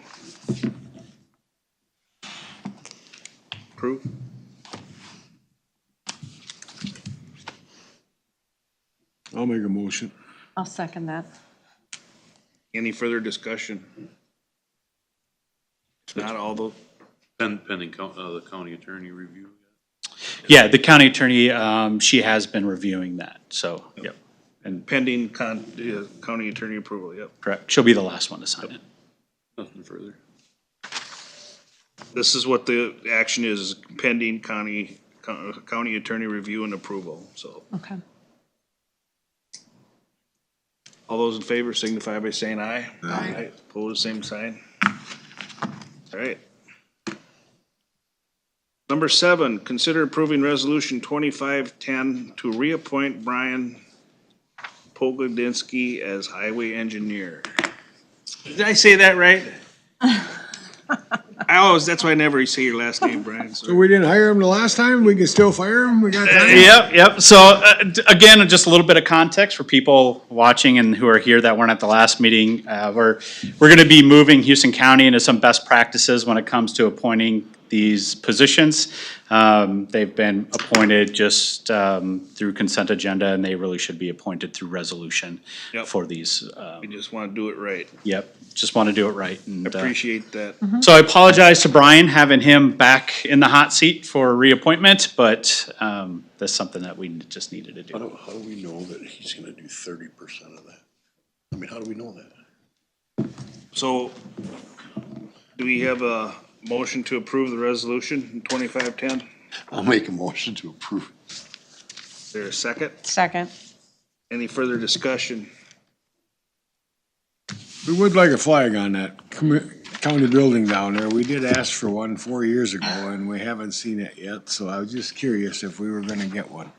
approve? I'll make a motion. I'll second that. Any further discussion? If not, all those, Pending the county attorney review. Yeah, the county attorney, she has been reviewing that, so, yep. And Pending county attorney approval, yep. correct, she'll be the last one to sign it. Nothing further. This is what the action is, pending county attorney review and approval, so. Okay. All those in favor signify by saying aye. Aye. Opposed, same sign. All right. Number 7, consider approving resolution 2510 to reappoint Brian Pogodinsky as highway engineer. Did I say that right? That's why I never say your last name, Brian. So we didn't hire him the last time, we can still fire him, we got time? Yep. So, again, just a little bit of context for people watching and who are here that weren't at the last meeting. We're gonna be moving Houston County into some best practices when it comes to appointing these positions. They've been appointed just through consent agenda, and they really should be appointed through resolution Yep. for these. We just want to do it right. Yep, just want to do it right. And, Appreciate that. so I apologize to Brian, having him back in the hot seat for reappointment, but that's something that we just needed to do. How do we know that he's gonna do 30% of that? I mean, how do we know that? So, do we have a motion to approve the resolution in 2510? I'll make a motion to approve. Is there a second? Second. Any further discussion? We would like a flag on that county building down there. We did ask for one 4 years ago, and we haven't seen it yet, so I was just curious if we were gonna get one.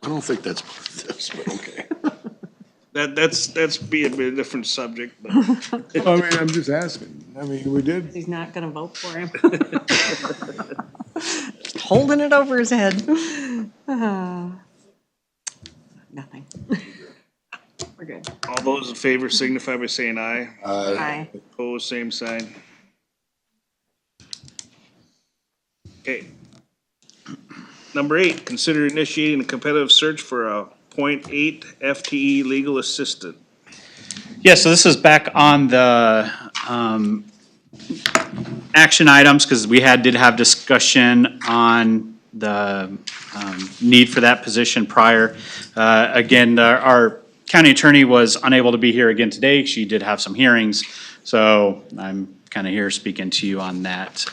I don't think that's part of this, but okay. That's be a bit different subject, but. I mean, I'm just asking. I mean, we did. He's not gonna vote for him. Holding it over his head. Nothing. We're good. All those in favor signify by saying aye. Aye. Opposed, same sign. Okay. Number 8, consider initiating a competitive search for a .8 FTE legal assistant. Yeah, so this is back on the action items, because we did have discussion on the need for that position prior. Again, our county attorney was unable to be here again today. She did have some hearings, so I'm kind of here speaking to you on that.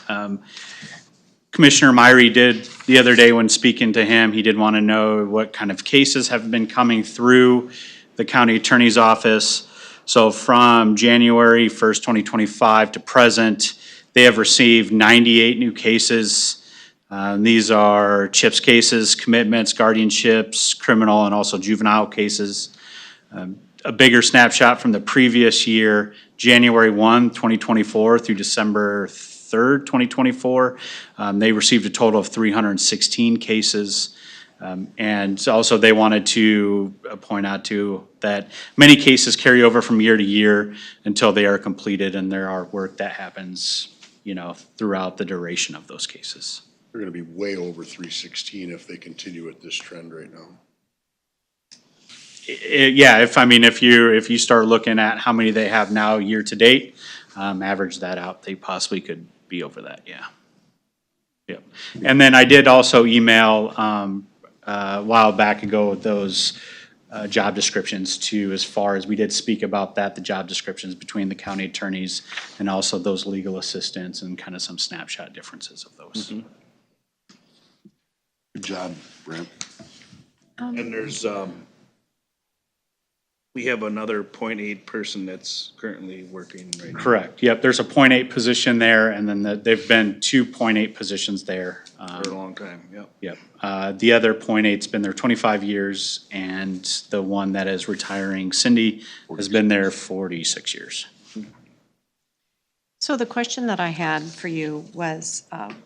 Commissioner Myrie did, the other day when speaking to him, he did want to know what kind of cases have been coming through the county attorney's office. So from January 1st, 2025 to present, they have received 98 new cases. These are CHIPS cases, commitments, guardianships, criminal, and also juvenile cases. A bigger snapshot from the previous year, January 1, 2024 through December 3rd, 2024, they received a total of 316 cases. And also they wanted to point out too that many cases carry over from year to year until they are completed, and there are work that happens, throughout the duration of those cases. They're gonna be way over 316 if they continue at this trend right now. Yeah, if you start looking at how many they have now year to date, average that out, they possibly could be over that, yeah. Yep. And then I did also email a while back ago those job descriptions too, as far as we did speak about that, the job descriptions between the county attorneys and also those legal assistants, and kind of some snapshot differences of those. Mm-hmm. Good job, Brent. And there's, we have another .8 person that's currently working right now. Correct, yep, there's a .8 position there, and then there've been 2 .8 positions there. For a long time, yep. Yep, the other .8's been there 25 years, and the one that is retiring, Cindy, has been there 46 years. So the question that I had for you was,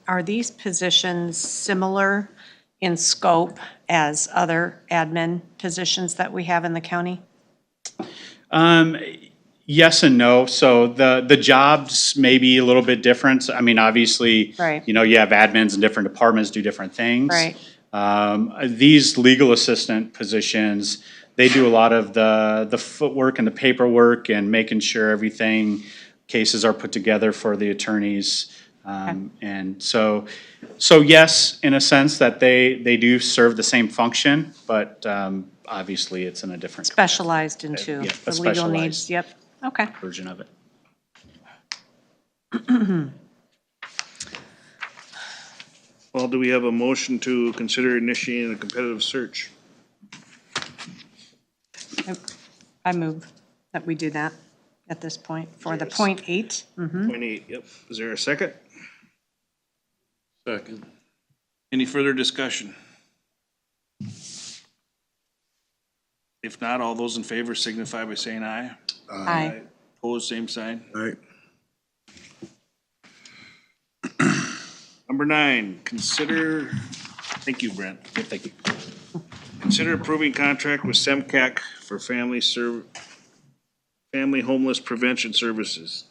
are these positions similar in scope as other admin positions that we have in the county? Yes and no. So the jobs may be a little bit different. I mean, obviously, Right. you have admins in different departments do different things. Right. These legal assistant positions, they do a lot of the footwork and the paperwork and making sure everything cases are put together for the attorneys. And so yes, in a sense that they do serve the same function, but obviously it's in a different Specialized into Yeah, a the legal needs, specialized yep, okay. version of it. Well, do we have a motion to consider initiating a competitive search? I move that we do that at this point for the Yes. .8. Mhm. Point 8, yep. Is there a second? Second. Any further discussion? If not, all those in favor signify by saying aye. Aye. Opposed, same sign. Right. Number 9, consider, thank you, Brent. Thank you. Consider approving contract with SEMCAC for family homeless prevention services.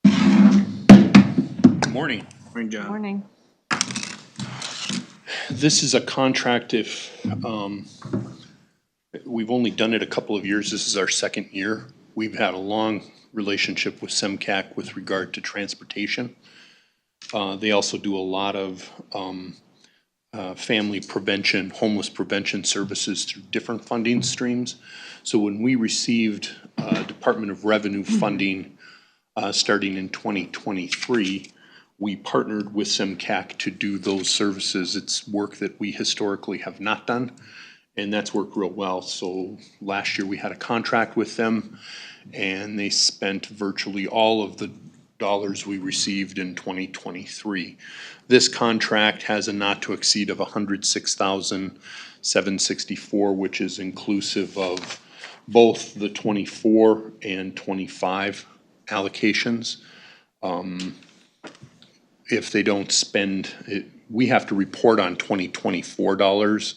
Good morning. Morning, John. Morning. This is a contract we've only done it a couple of years. This is our second year. We've had a long relationship with SEMCAC with regard to transportation. They also do a lot of family prevention, homeless prevention services through different funding streams. So when we received Department of Revenue funding starting in 2023, we partnered with SEMCAC to do those services. It's work that we historically have not done, and that's worked real well. So last year we had a contract with them, and they spent virtually all of the dollars we received in 2023. This contract has a not to exceed of $106,764, which is inclusive of both the 24 and 25 allocations. If they don't spend it, we have to report on 2024 dollars.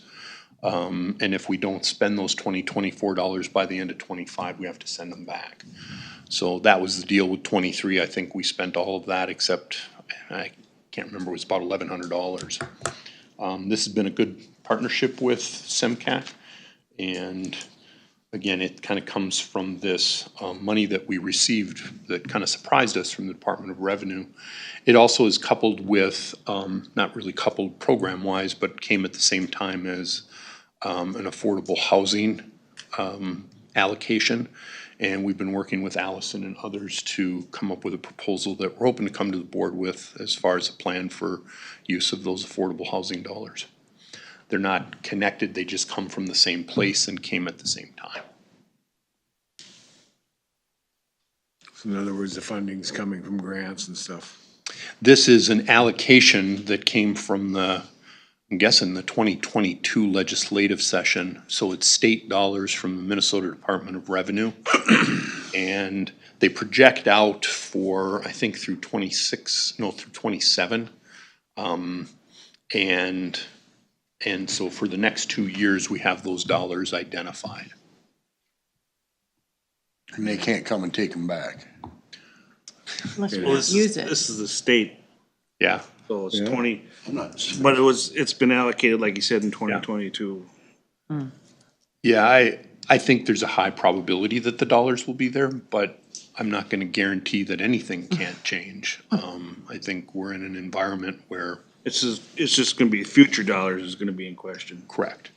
And if we don't spend those 2024 dollars by the end of 25, we have to send them back. So that was the deal with 23. I think we spent all of that except, I can't remember, it was about $1,100. This has been a good partnership with SEMCAC. And again, it kind of comes from this money that we received that kind of surprised us from the Department of Revenue. It also is coupled with, not really coupled program-wise, but came at the same time as an affordable housing allocation. And we've been working with Allison and others to come up with a proposal that we're hoping to come to the board with as far as a plan for use of those affordable housing dollars. They're not connected, they just come from the same place and came at the same time. So in other words, the funding's coming from grants and stuff. This is an allocation that came from the, I'm guessing, the 2022 legislative session. So it's state dollars from the Minnesota Department of Revenue. And they project out for, I think, through 27. And so for the next 2 years, we have those dollars identified. And they can't come and take them back. Unless we Well, don't use it. This is the state, Yeah. so it's Yeah. 20, but it's been allocated, like you said, in 2022. Yeah, I think there's a high probability that the dollars will be there, but I'm not gonna guarantee that anything can't change. I think we're in an environment where. It's just gonna be, future dollars is gonna be in question. Correct.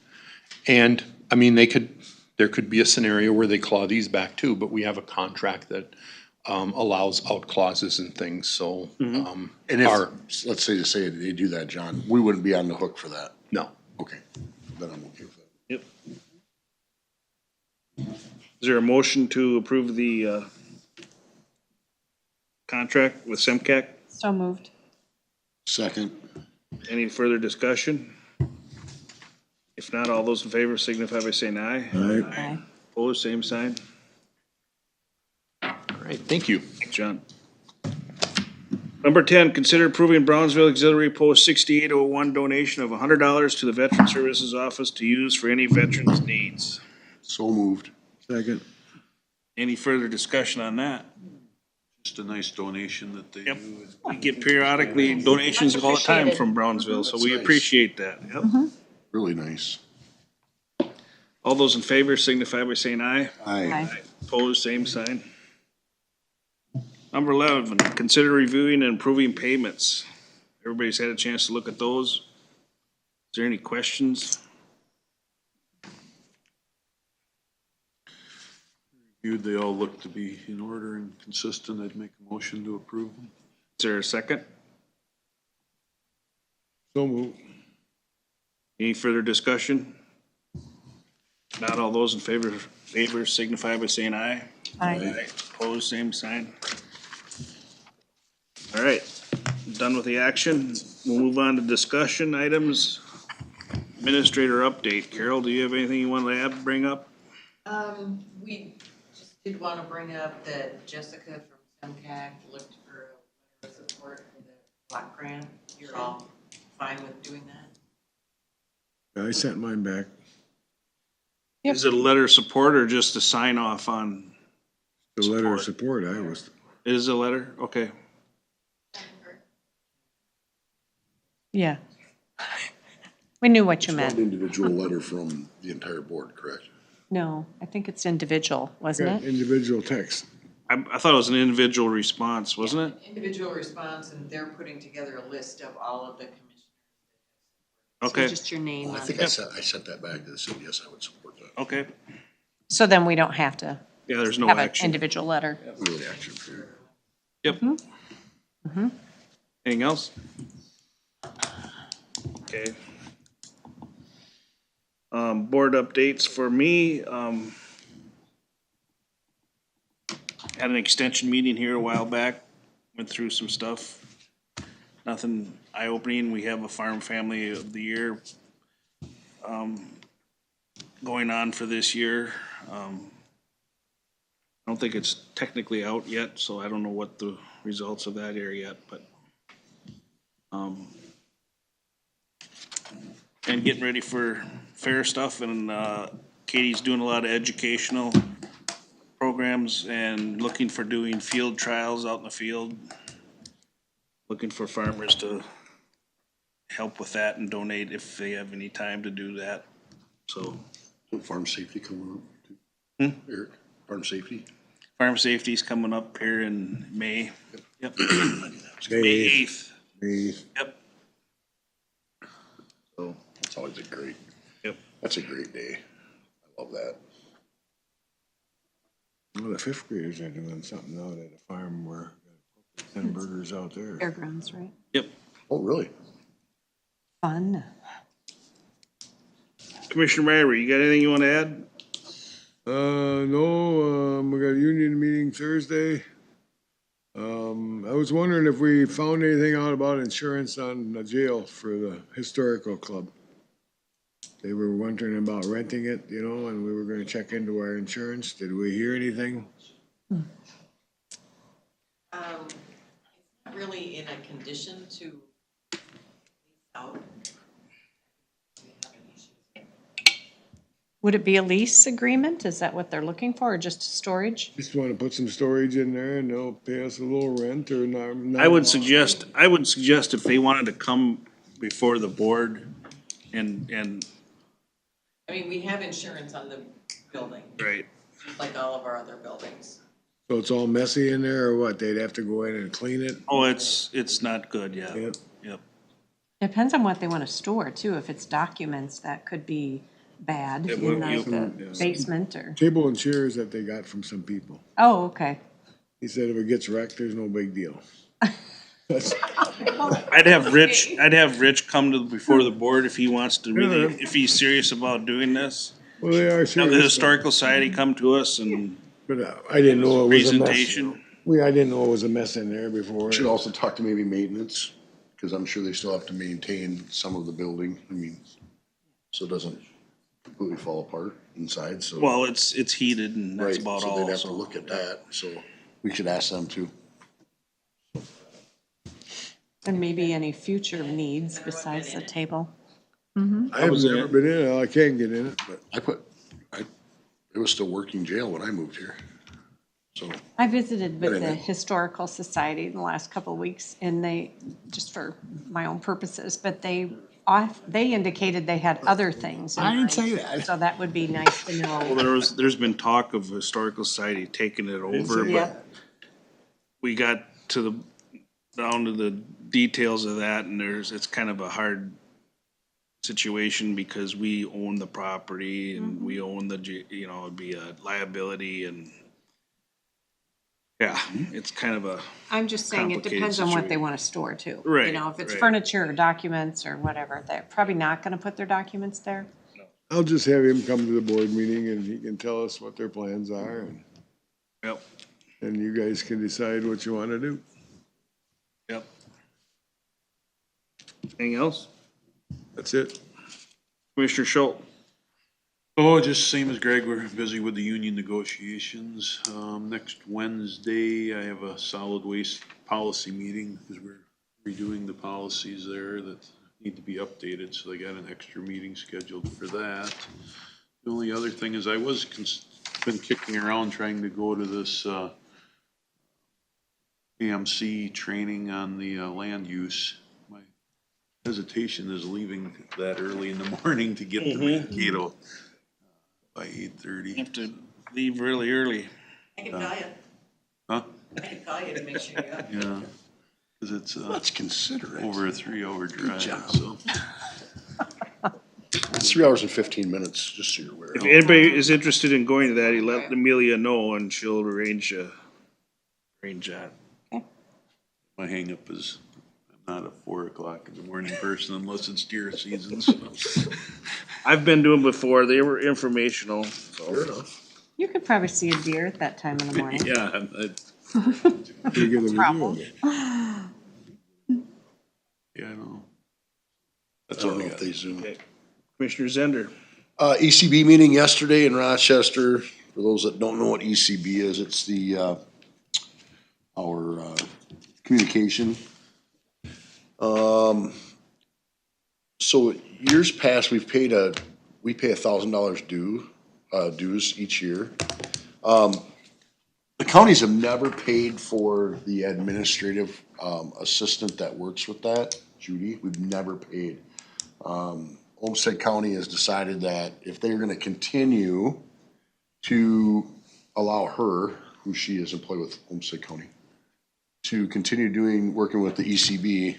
And, I mean, there could be a scenario where they claw these back too, but we have a contract that allows out clauses and things, so. And if, let's say they do that, John, we wouldn't be on the hook for that. No. Okay, then I'm okay with that. Yep. Is there a motion to approve the contract with SEMCAC? So moved. Second. Any further discussion? If not, all those in favor signify by saying aye. Aye. Opposed, same sign. All right, thank you. Thanks, John. Number 10, consider approving Brownsville Auxiliary Post 6801 donation of $100 to the Veteran Services Office to use for any veterans' needs. So moved. Second. Any further discussion on that? Just a nice donation that they do. We get periodically donations all the time from Brownsville, so we appreciate that. Yep. Really nice. All those in favor signify by saying aye. Aye. Opposed, same sign. Number 11, consider reviewing and approving payments. Everybody's had a chance to look at those. Is there any questions? Reviewed, they all look to be in order and consistent. I'd make a motion to approve them. Is there a second? So move. Any further discussion? Not all those in favor signify by saying aye. Aye. Opposed, same sign. All right, done with the action. We'll move on to discussion items. Administrator update. Carol, do you have anything you want to add, bring up? We just did want to bring up that Jessica from SEMCAG looked for a letter of support for the block grant. You're all fine with doing that? I sent mine back. Is it a letter of support or just a sign off on? The letter of support, I was. It is a letter? Okay. Yeah. We knew what you It's not meant. an individual letter from the entire board, correct? No, I think it's individual, wasn't it? Individual text. I thought it was an individual response, wasn't it? Individual response, and they're putting together a list of all of the commissioners. Okay. Just your name Well, I on think it. I sent that back to the city. Yes, I would support that. Okay. So then we don't have to Yeah, there's no have an action. individual letter. Really action for you. Yep. Mhm. Anything else? Okay. Board updates for me, had an extension meeting here a while back, went through some stuff. Nothing eye-opening. We have a Farm Family of the Year, going on for this year. I don't think it's technically out yet, so I don't know what the results of that are yet, but, and getting ready for fair stuff, and, Katie's doing a lot of educational programs and looking for doing field trials out in the field. Looking for farmers to help with that and donate if they have any time to do that, so. Farm safety coming up too. Eric, farm safety? Farm safety's coming up here in May. Yep. May May 8th. May Yep. So that's always a great. Yep. That's a great day. I love that. Well, the fifth graders are doing something out at a farm where 10 burgers out there. Fairgrounds, right? Yep. Oh, really? Fun. Commissioner Myrie, you got anything you want to add? No, we got a union meeting Thursday. I was wondering if we found anything out about insurance on the jail for the historical club. They were wondering about renting it, you know, and we were gonna check into our insurance. Did we hear anything? It's not really in a condition to lease out. Would it be a lease agreement? Is that what they're looking for, or just storage? Just wanna put some storage in there and they'll pay us a little rent or not. I would suggest if they wanted to come before the board and, I mean, we have insurance on the building, right, like all of our other buildings. So it's all messy in there or what? They'd have to go in and clean it? oh, it's not good, yeah. Yep. Yep. Depends on what they want to store too. If it's documents, that could be bad It in would like be. the basement or, Table and chairs that they got from some people. oh, okay. He said if it gets wrecked, there's no big deal. That's- I'd have Rich come to, before the board if he wants to really, Yeah. if he's serious about doing this. Well, they are Have the serious. Historical Society come to us and But I didn't know it was a mess. presentation. I didn't know it was a mess in there before. Should also talk to maybe maintenance, because I'm sure they still have to maintain some of the building. I mean, so it doesn't completely fall apart inside, so. Well, it's heated and that's Right, about so all, they'd have to so. look at that, so we should ask them too. And maybe any future needs besides the table. I have never been in it. I can't get in it, but It was still working jail when I moved here, so. I visited with the Anyway. Historical Society in the last couple of weeks, and they, just for my own purposes, but they they indicated they had other things. in I didn't say mind. that. So that would be nice to Well, know. there's been talk of Historical Society taking it over, say but we got down to the details of that, and it's kind of a hard situation because we own the property and we own it'd be a liability and it's kind of a I'm just saying it complicated depends on what they situation. want to store too. Right, You know, if it's right. furniture or documents or whatever, they're probably not going to put their documents there. I'll just have him come to the board meeting and he can tell us what their plans are and. Yep. And you guys can decide what you wanna do. Yep. Anything else? That's it. Commissioner Schultz? Oh, just same as Greg, we're busy with the union negotiations. Next Wednesday, I have a solid waste policy meeting because we're redoing the policies there that need to be updated, so they got an extra meeting scheduled for that. The only other thing is I was been kicking around trying to go to this AMC training on the land use. My hesitation is leaving that early in the morning to get to Mankato by 8:30. Have to leave really early. I can call you. Huh? I can call you to make sure you're up. Yeah, because it's Let's consider it. over a 3-hour drive, job. so. It's 3 hours and 15 minutes, just so you're aware. If anybody is interested in going to that, you let Amelia know and she'll arrange that. My hangup is I'm not a 4 o'clock in the morning person unless it's deer season, so. I've been doing before. They were informational. Fair enough. You could probably see a deer at that time in the morning. Yeah, You get a video of it. yeah, I know. I That's don't all know I if got. they zoom. Commissioner Zender? ECB meeting yesterday in Rochester. For those that don't know what ECB is, it's our communication. So years past, we pay $1,000 dues each year. The counties have never paid for the administrative assistant that works with that, Judy. We've never paid. Olmsted County has decided that if they're gonna continue to allow her, who she is employed with Olmsted County, to continue working with the ECB,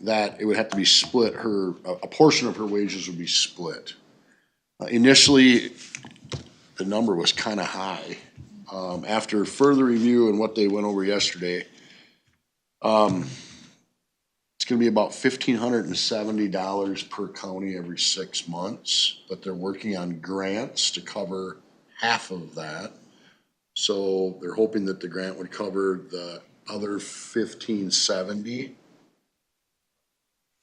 that it would have to be split, a portion of her wages would be split. Initially, the number was kinda high. After further review and what they went over yesterday, it's gonna be about $1,570 per county every 6 months, but they're working on grants to cover half of that. So they're hoping that the grant would cover the other $1,570.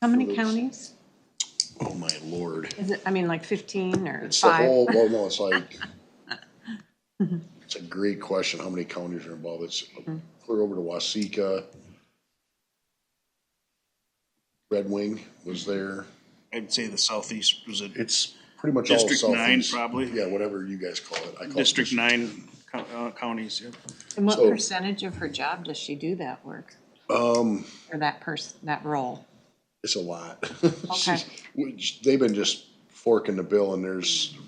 How many counties? Oh, my lord. Is it, I mean, like 15 or It's the 5? whole, well, no, it's like, it's a great question, how many counties are involved? It's clear over to Wasika. Red Wing was there. I'd say the southeast was it. It's pretty much all District 9 southeast. probably. Yeah, whatever you guys call it. I call it District 9 counties, yeah. And what So- percentage of her job does she do that work? Um, Or that that role? it's a lot. Okay. They've been just forking the bill, and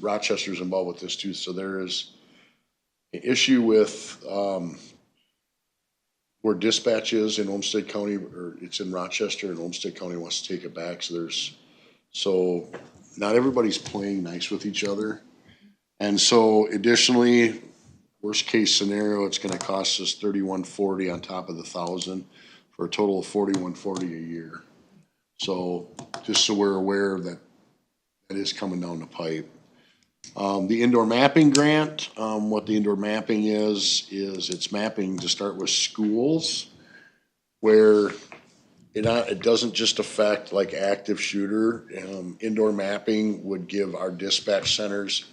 Rochester's involved with this too, so there is an issue with, where dispatch is in Olmsted County, or it's in Rochester, and Olmsted County wants to take it back, so not everybody's playing nice with each other. And so additionally, worst case scenario, it's gonna cost us $3,140 on top of the $1,000 for a total of $4,140 a year. So just so we're aware that is coming down the pipe. The indoor mapping grant, what the indoor mapping is it's mapping to start with schools where it doesn't just affect like active shooter. Indoor mapping would give our dispatch centers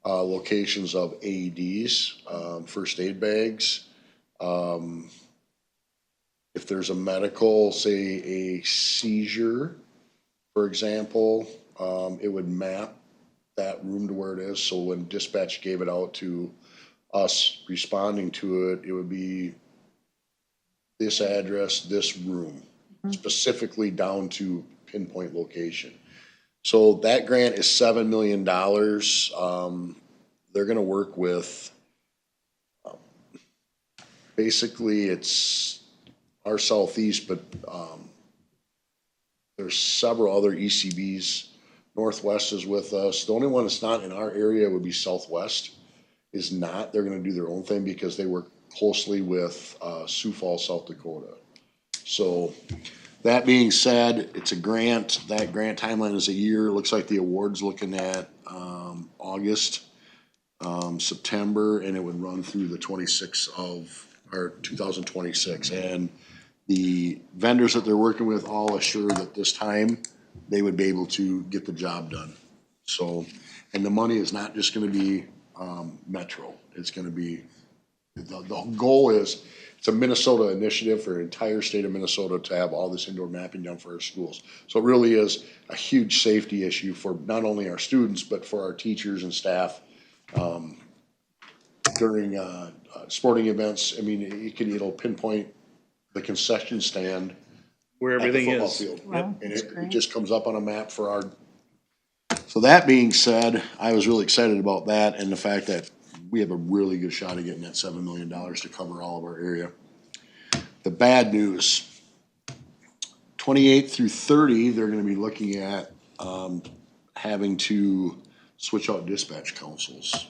locations of AEDs, first aid bags. If there's a medical, say a seizure, for example, it would map that room to where it is. So when dispatch gave it out to us responding to it, it would be this address, this room. specifically down to pinpoint location. So that grant is $7 million. They're gonna work with, basically it's our southeast, but, there's several other ECBs. Northwest is with us. The only one that's not in our area would be Southwest is not. They're gonna do their own thing because they work closely with, Sioux Falls, South Dakota. So, that being said, it's a grant. That grant timeline is a year. It looks like the award's looking at, August, September, and it would run through the 26th of, or 2026. And the vendors that they're working with all assure that this time they would be able to get the job done. So, and the money is not just gonna be, Metro. It's gonna be, the goal is, it's a Minnesota initiative for the entire state of Minnesota to have all this indoor mapping done for our schools. So it really is a huge safety issue for not only our students, but for our teachers and staff. During, sporting events, I mean, it'll pinpoint the concession stand. Where at the everything football is. field. Wow, And that's it great. just comes up on a map for our. So that being said, I was really excited about that and the fact that we have a really good shot of getting that $7 million to cover all of our area. The bad news, 28 through 30, they're gonna be looking at, having to switch out dispatch councils.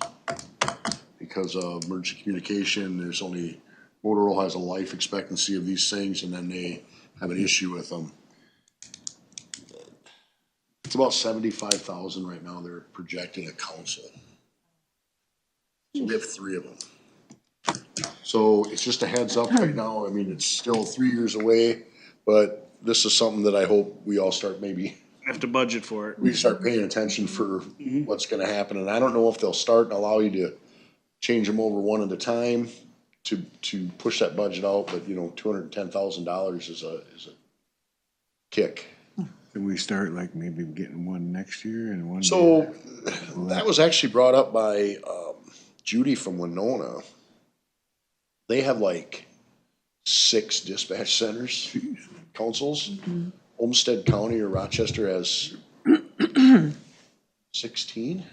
Because of emergency communication, there's only, Motorola has a life expectancy of these things and then they have an issue with them. It's about 75,000 right now, they're projecting a council. So we have 3 of them. So it's just a heads up right now, I mean, it's still 3 years away, but this is something that I hope we all start maybe. Have to budget for it. We start paying attention for what's gonna happen, and I don't know if they'll start and allow you to change them over one at a time to push that budget out, but you know, $210,000 is a kick. Can we start like maybe getting one next year and one? So that was actually brought up by Judy from Winona. They have like 6 dispatch centers, councils. Olmsted County or Rochester has 16?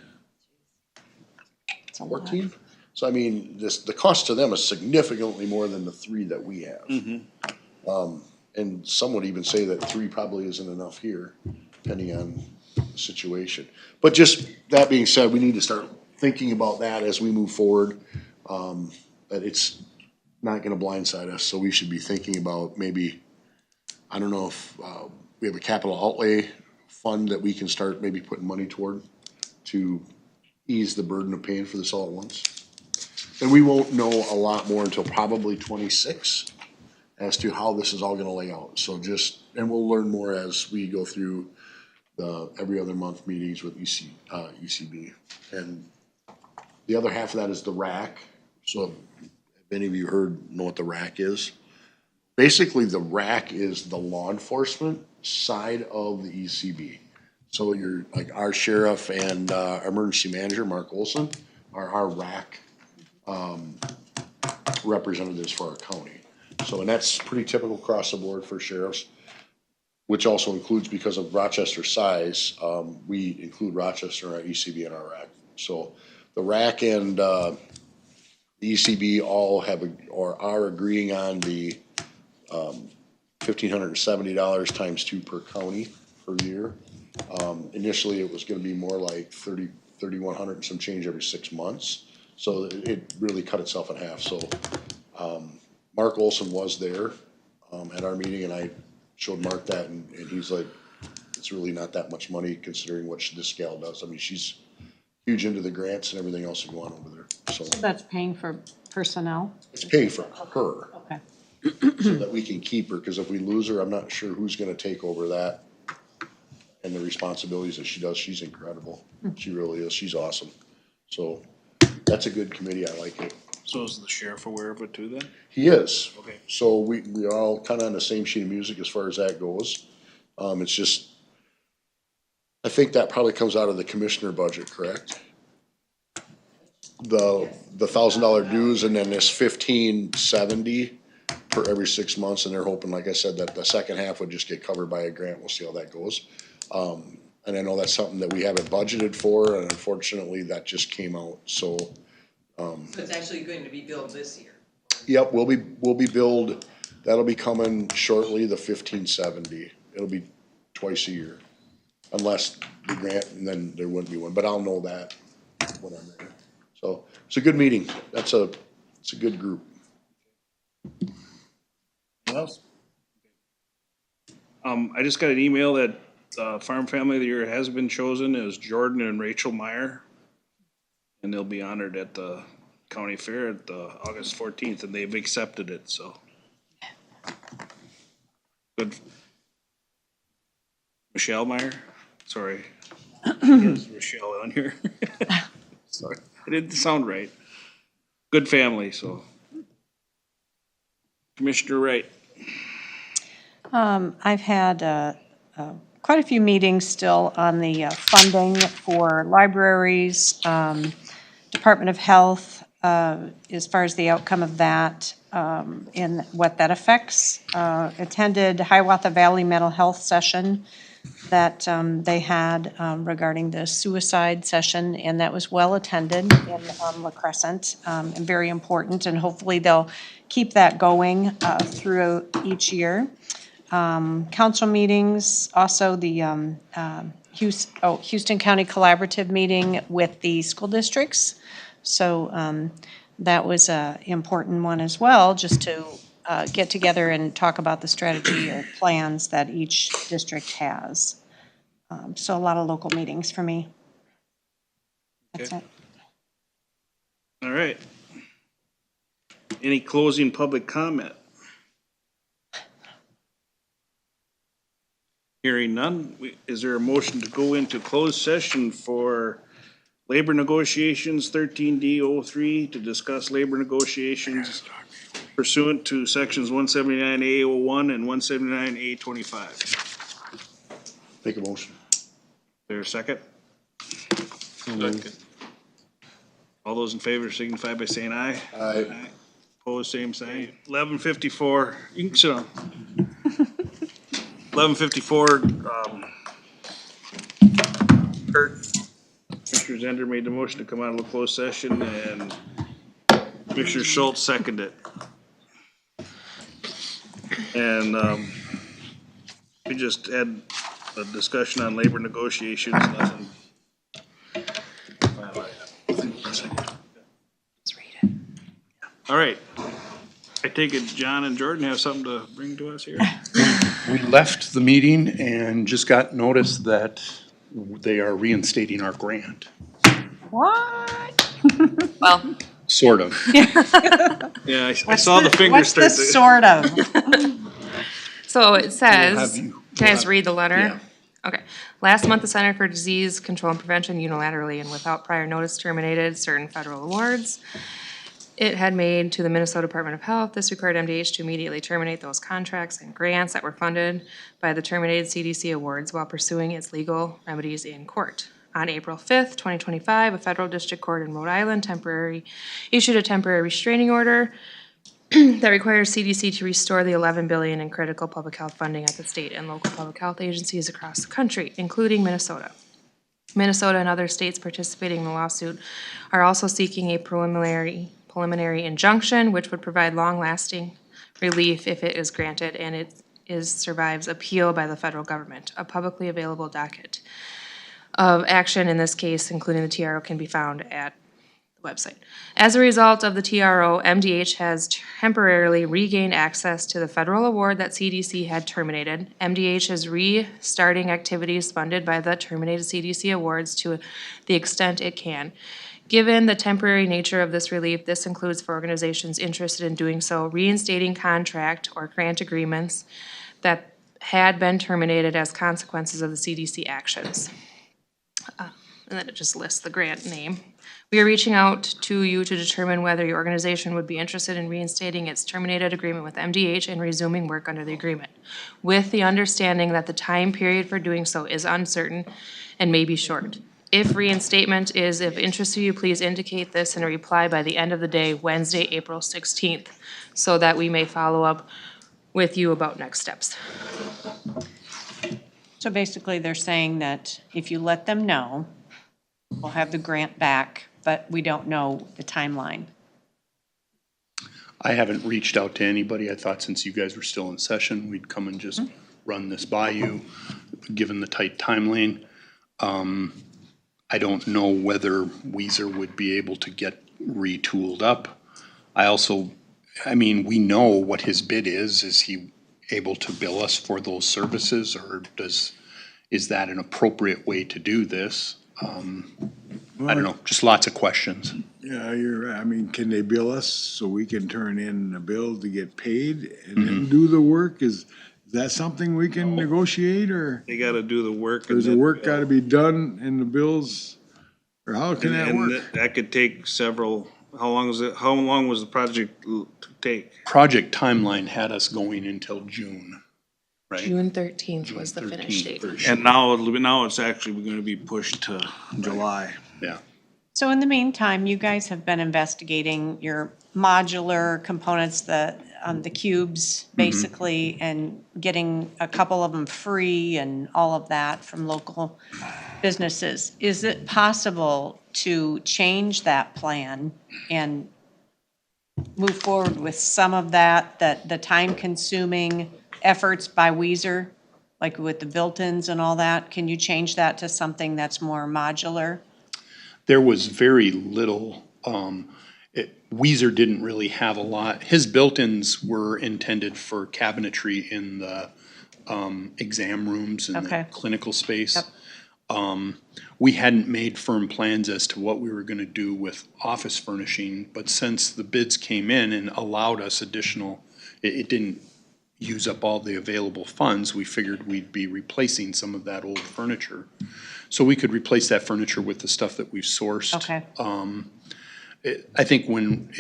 14? So I mean, the cost to them is significantly more than the 3 that we have. And some would even say that 3 probably isn't enough here, depending on the situation. But just that being said, we need to start thinking about that as we move forward. That it's not gonna blindside us, so we should be thinking about maybe, I don't know if, we have a capital outlay fund that we can start maybe putting money toward to ease the burden of paying for this all at once. And we won't know a lot more until probably 26 as to how this is all gonna lay out. So just, and we'll learn more as we go through the every other month meetings with ECB. And the other half of that is the RAC. So if any of you know what the RAC is? Basically, the RAC is the law enforcement side of the ECB. So you're, like, our sheriff and our emergency manager, Mark Olson, are our RAC representatives for our county. So, and that's pretty typical across the board for sheriffs, which also includes, because of Rochester's size, we include Rochester in our ECB and our RAC. So the RAC and the ECB all have, or are agreeing on the $1,570 times 2 per county per year. Initially, it was gonna be more like $3,100 and some change every 6 months. So it really cut itself in half. So Mark Olson was there at our meeting, and I showed Mark that, and he's like, it's really not that much money considering what this gal does. I mean, she's huge into the grants and everything else that go on over there, so. That's paying for personnel? It's paying for her. Okay. So that we can keep her, because if we lose her, I'm not sure who's gonna take over that and the responsibilities that she does. She's incredible. She really is. She's awesome. So that's a good committee. I like it. So is the sheriff aware of it too then? He is. Okay. So we are all kind of on the same sheet of music as far as that goes. It's just, I think that probably comes out of the commissioner budget, correct? The $1,000 dues and then this 1,570 per every 6 months, and they're hoping, like I said, that the second half would just get covered by a grant. We'll see how that goes. And I know that's something that we haven't budgeted for, and unfortunately, that just came out, so. So it's actually going to be billed this year. Yep, we'll be billed, that'll be coming shortly, the 1570. It'll be twice a year, unless the grant, and then there wouldn't be one, but I'll know that when I'm there. So, it's a good meeting. It's a good group. What else? I just got an email that Farm Family of the Year has been chosen as Jordan and Rachel Meyer. And they'll be honored at the county fair at August 14th, and they've accepted it, so. Good. Michelle Meyer, sorry. There's Michelle on here. Sorry, it didn't sound right. Good family, so. Commissioner Wright. I've had quite a few meetings still on the funding for libraries, Department of Health, as far as the outcome of that, and what that affects. Attended Hiawatha Valley Mental Health session that they had regarding the suicide session, and that was well attended in La Crescent, and very important, and hopefully they'll keep that going through each year. Council meetings, also the Houston County Collaborative meeting with the school districts. So that was an important one as well, just to get together and talk about the strategy or plans that each district has. So a lot of local meetings for me. That's Okay. it. All right. Any closing public comment? Hearing none, is there a motion to go into closed session for labor negotiations 13D03 to discuss labor negotiations pursuant to sections 179A01 and 179A25? Make a motion. There a second? Second. All those in favor signify by saying aye. Aye. Opposed, same sign. 11:54, you can sit down. 11:54, Kurt, Commissioner Zender made the motion to come out of the closed session, and Commissioner Schultz seconded it. And, we just had a discussion on labor negotiations, nothing. All right. I take it John and Jordan have something to bring to us here? We left the meeting and just got notice that they are reinstating our grant. What? Well. Sort of. Yeah, I saw the fingers start to. What's the sort of? So it says, you- can I just read the letter? Yeah. Okay. Last month, the Center for Disease Control and Prevention unilaterally and without prior notice terminated certain federal awards it had made to the Minnesota Department of Health. This required MDH to immediately terminate those contracts and grants that were funded by the terminated CDC awards while pursuing its legal remedies in court. On April 5th, 2025, a federal district court in Rhode Island issued a temporary restraining order that requires CDC to restore the $11 billion in critical public health funding at the state and local public health agencies across the country, including Minnesota. Minnesota and other states participating in the lawsuit are also seeking a preliminary injunction, which would provide long-lasting relief if it is granted and it survives appeal by the federal government. A publicly available docket of action in this case, including the TRO, can be found at the website. As a result of the TRO, MDH has temporarily regained access to the federal award that CDC had terminated. MDH is restarting activities funded by the terminated CDC awards to the extent it can. Given the temporary nature of this relief, this includes for organizations interested in doing so, reinstating contract or grant agreements that had been terminated as consequences of the CDC actions. And then it just lists the grant name. We are reaching out to you to determine whether your organization would be interested in reinstating its terminated agreement with MDH and resuming work under the agreement, with the understanding that the time period for doing so is uncertain and may be short. If reinstatement is of interest to you, please indicate this in a reply by the end of the day, Wednesday, April 16th, so that we may follow up with you about next steps. So basically, they're saying that if you let them know, we'll have the grant back, but we don't know the timeline. I haven't reached out to anybody. I thought since you guys were still in session, we'd come and just run this by you, given the tight timeline. I don't know whether Weezer would be able to get retooled up. I mean, we know what his bid is. Is he able to bill us for those services, or is that an appropriate way to do this? I don't know, just lots of questions. Yeah, I mean, can they bill us so we can turn in a bill to get paid and then do the work? Is that something we can negotiate, or? They gotta do the work. Does the work gotta be done in the bills, or how can that And work? that could take several, how long was the project to take? Project timeline had us going until June, right? June 13th was the finish date. And now it's actually gonna be pushed to July. Yeah. So in the meantime, you guys have been investigating your modular components, the cubes, basically, and getting a couple of them free and all of that from local businesses. Is it possible to change that plan and move forward with some of that, the time-consuming efforts by Weezer, like with the built-ins and all that? Can you change that to something that's more modular? There was very little, Weezer didn't really have a lot. His built-ins were intended for cabinetry in the exam rooms and the clinical space. We hadn't made firm plans as to what we were gonna do with office furnishing, but since the bids came in and allowed us additional, it didn't use up all the available funds, we figured we'd be replacing some of that old furniture. So we could replace that furniture with the stuff that we've sourced. Okay. I think when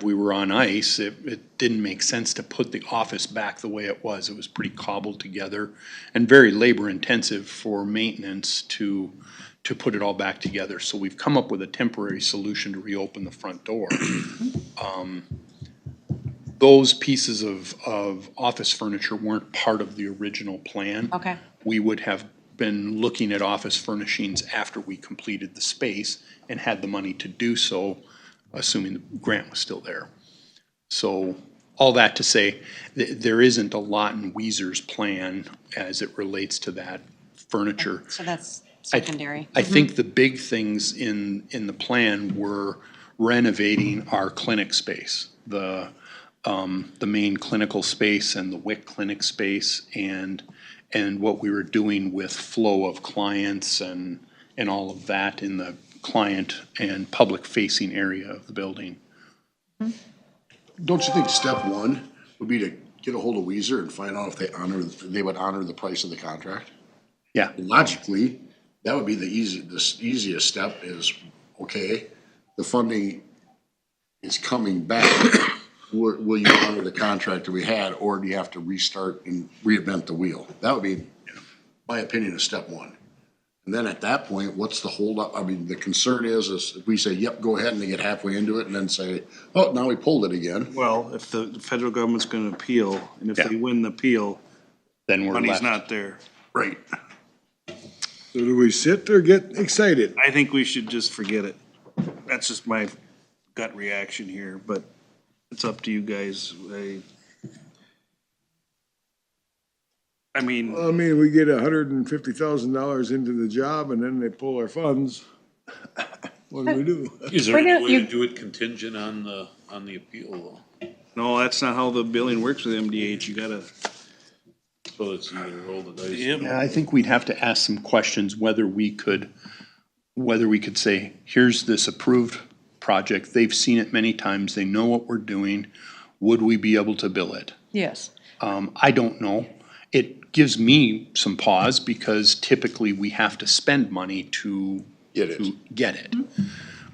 we were on ice, it didn't make sense to put the office back the way it was. It was pretty cobbled together and very labor intensive for maintenance to put it all back together. So we've come up with a temporary solution to reopen the front door. Those pieces of office furniture weren't part of the original plan. Okay. We would have been looking at office furnishings after we completed the space and had the money to do so, assuming the grant was still there. So all that to say, there isn't a lot in Weezer's plan as it relates to that furniture. So that's secondary. I think the big things in the plan were renovating our clinic space, the main clinical space and the WIC clinic space, and what we were doing with flow of clients and all of that in the client and public-facing area of the building. Don't you think step one would be to get a hold of Weezer and find out if they would honor the price of the contract? Yeah. Logically, that would be the easiest step is, okay, the funding is coming back. Will you honor the contract that we had, or do you have to restart and reinvent the wheel? That would be, my opinion, is step one. And then at that point, what's the holdup? I mean, the concern is if we say, yep, go ahead, and they get halfway into it and then say, oh, now we pulled it again. Well, if the federal government's gonna appeal, and if they win the appeal, then money's left. not there. Right. So do we sit or get excited? I think we should just forget it. That's just my gut reaction here, but it's up to you guys. I mean, we get $150,000 into the job and then they pull our funds. What do we do? Is there any way to do it contingent on the appeal though? no, that's not how the billing works with MDH. You gotta. So it's either roll the dice. Yeah, I think we'd have to ask some questions whether we could say, here's this approved project. They've seen it many times. They know what we're doing. Would we be able to bill it? Yes. I don't know. It gives me some pause because typically we have to spend money to get it.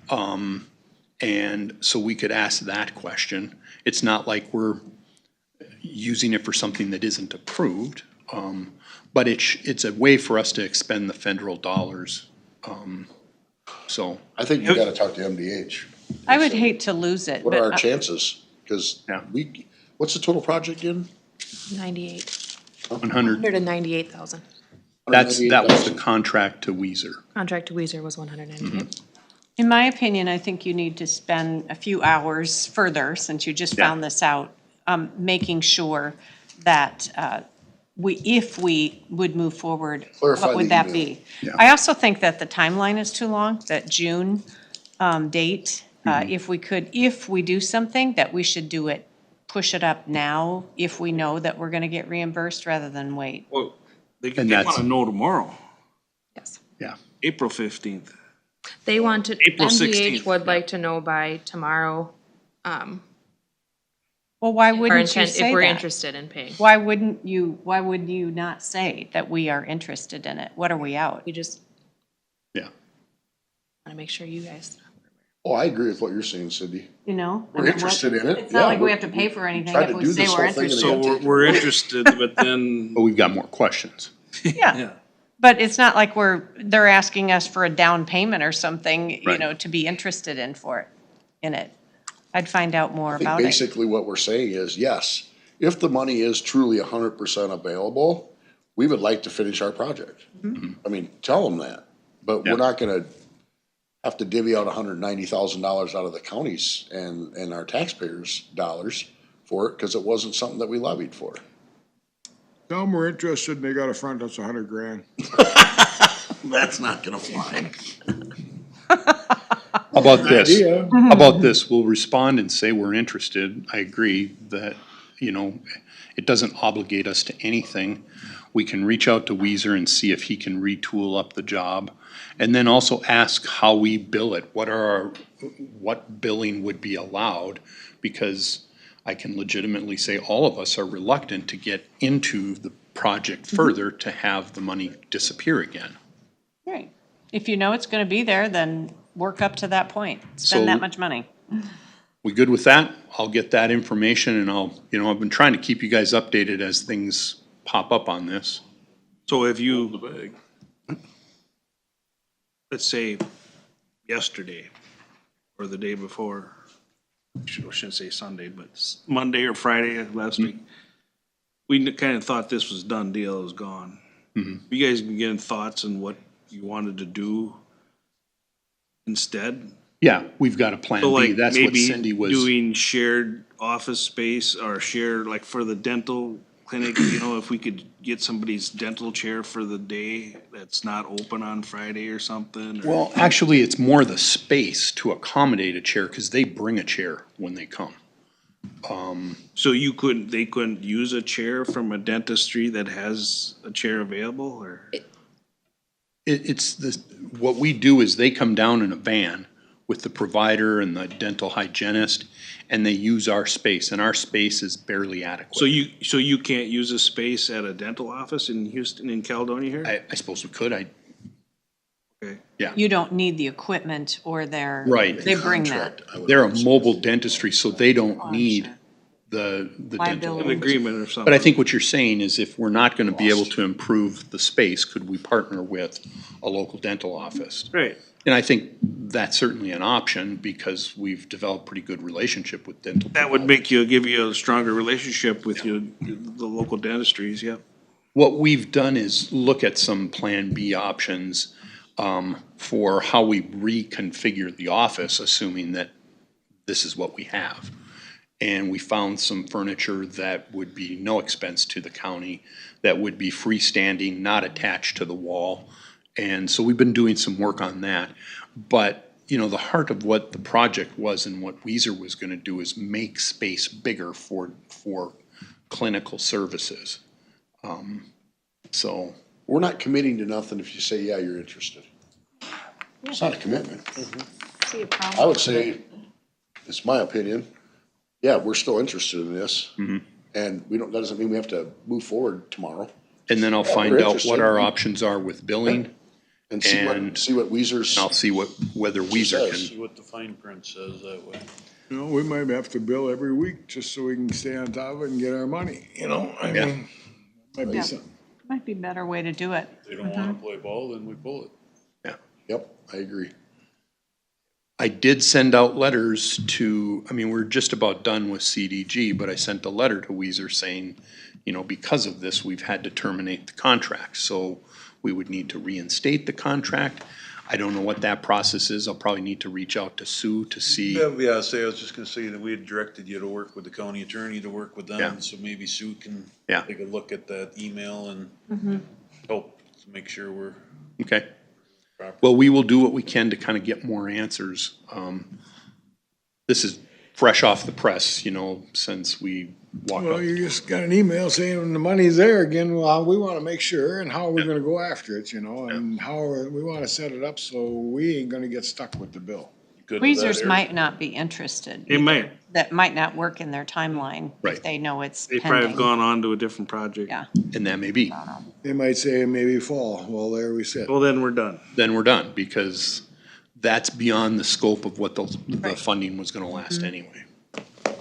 And so we could ask that question. It's not like we're using it for something that isn't approved. But it's a way for us to expend the federal dollars So. I think you gotta talk to MDH. I would hate to lose it, What are our but chances? Cause what's the total project again? 98. 100. 198,000. That was the contract to Weezer. Contract to Weezer was 198. in my opinion, I think you need to spend a few hours further, since you just found this out, making sure that if we would move forward, Clarify what would the that email. be? Yeah. I also think that the timeline is too long, that June date. If we do something, that we should do it, push it up now, if we know that we're gonna get reimbursed, rather than wait. Well, they And want that's- to know tomorrow, Yes. Yeah. April 15th. They want to, April MDH 16th, would like to know by tomorrow, Well, why our wouldn't you intent, say if we're that? interested in paying. Why would you not say that we are interested in it? What are we out? We just Yeah. want to make sure you guys. Oh, I agree with what you're saying, Cindy. You know? We're interested in it. It's not Yeah, like we we're- have to pay for anything tried if to we do say this we're whole thing in interested. the So we're interested, but then. But we've got more questions. Yeah, but it's not like they're asking us for a down payment or something, you Right. know, to be interested in it. I'd find out more I think about it. basically what we're saying is, yes, if the money is truly 100% available, we would like to finish our project. I mean, tell them that, but we're not gonna have to divvy out $190,000 out of the counties and our taxpayers' dollars for it, cause it wasn't something that we levied for. Tell them we're interested and they got a front that's $100,000. That's not gonna fly. How about this? idea. How about this? We'll respond and say we're interested. I agree that, it doesn't obligate us to anything. We can reach out to Weezer and see if he can retool up the job. And then also ask how we bill it. What billing would be allowed? Because I can legitimately say all of us are reluctant to get into the project further to have the money disappear again. Right. If you know it's gonna be there, then work up to that point. Spend So- that much money. We good with that? I'll get that information and I've been trying to keep you guys updated as things pop up on this. So if you, let's say yesterday or the day before, I shouldn't say Sunday, but Monday or Friday of last week, we kind of thought this was done deal, it was gone. You guys been getting thoughts on what you wanted to do instead? Yeah, we've got a plan So B. like That's what maybe Cindy was. doing shared office space or shared, like for the dental clinic, if we could get somebody's dental chair for the day that's not open on Friday or something. or- Well, actually, it's more the space to accommodate a chair because they bring a chair when they come. So they couldn't use a chair from a dentistry that has a chair available, or? What we do is they come down in a van with the provider and the dental hygienist, and they use our space, and our space is barely adequate. So you can't use a space at a dental office in Houston, in Caledonia here? I suppose we could. Okay. Yeah. You don't need the equipment or Right. they bring that. They're a mobile dentistry, so they don't need the dental. Liability. An agreement or something. But I think what you're saying is if we're not gonna be able to improve the space, could we partner with a local dental office? Right. And I think that's certainly an option because we've developed pretty good relationship with dental. That would give you a stronger relationship with the local dentistries, yeah. What we've done is look at some Plan B options for how we reconfigure the office, assuming that this is what we have. And we found some furniture that would be no expense to the county, that would be freestanding, not attached to the wall. And so we've been doing some work on that. But, the heart of what the project was and what Weezer was gonna do is make space bigger for clinical services. So. We're not committing to nothing if you say, yeah, you're interested. It's not a commitment. See a problem? I would say, it's my opinion, yeah, we're still interested in this. And that doesn't mean we have to move forward tomorrow. And then I'll Yeah, find we're out what interested. our options are with billing. And see what Weezer's. I'll see whether Weezer says. can. What the fine print says that way. We might have to bill every week just so we can stay on top of it and get our money, I mean, might be Yeah. something. Might be a better way to do it. If they don't wanna play ball, then we pull it. Yeah, Yep, I agree. I did send out letters to, I mean, we're just about done with CDG, but I sent a letter to Weezer saying, you know, because of this, we've had to terminate the contract. So we would need to reinstate the contract. I don't know what that process is. I'll probably need to reach out to Sue to see. Yeah, I was just gonna say that we had directed you to work with the county attorney to work with Yeah. them, so maybe Sue can Yeah. take a look at that email and help to make sure we're. Okay. Well, we will do what we can to kind of get more answers. This is fresh off the press, you know, since we walked Well, up. you just got an email saying the money's there again, well, we wanna make sure, and how are we gonna go after it, you know, and we wanna set it up so we ain't gonna get stuck with the bill. Tweezers might not be interested. It might. That might not work in their timeline Right. if they know it's They probably have pending. gone on to a different project. Yeah. And that may be. They might say maybe fall, well, there we sit. Well, then we're done. Then we're done, because that's beyond the scope of what the funding was gonna last anyway.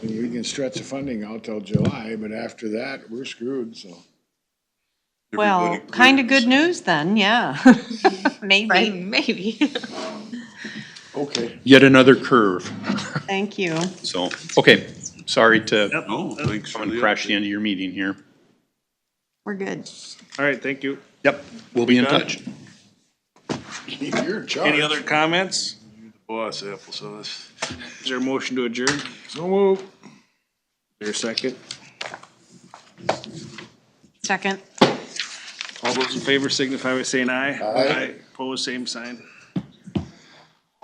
We can stretch the funding out till July, but after that, we're screwed, so. Well, kind of good news then, yeah. Maybe. Maybe. Okay. Yet another curve. Thank you. So, okay, sorry to Yep. come and crash the end of your meeting here. We're good. All right, thank you. Yep, we'll be in Done? touch. You're in charge. Any other comments? Boss, applesauce. Is there a motion to adjourn? So move. Is there a second? Second. All those in favor signify by saying aye. Aye. Opposed, same sign.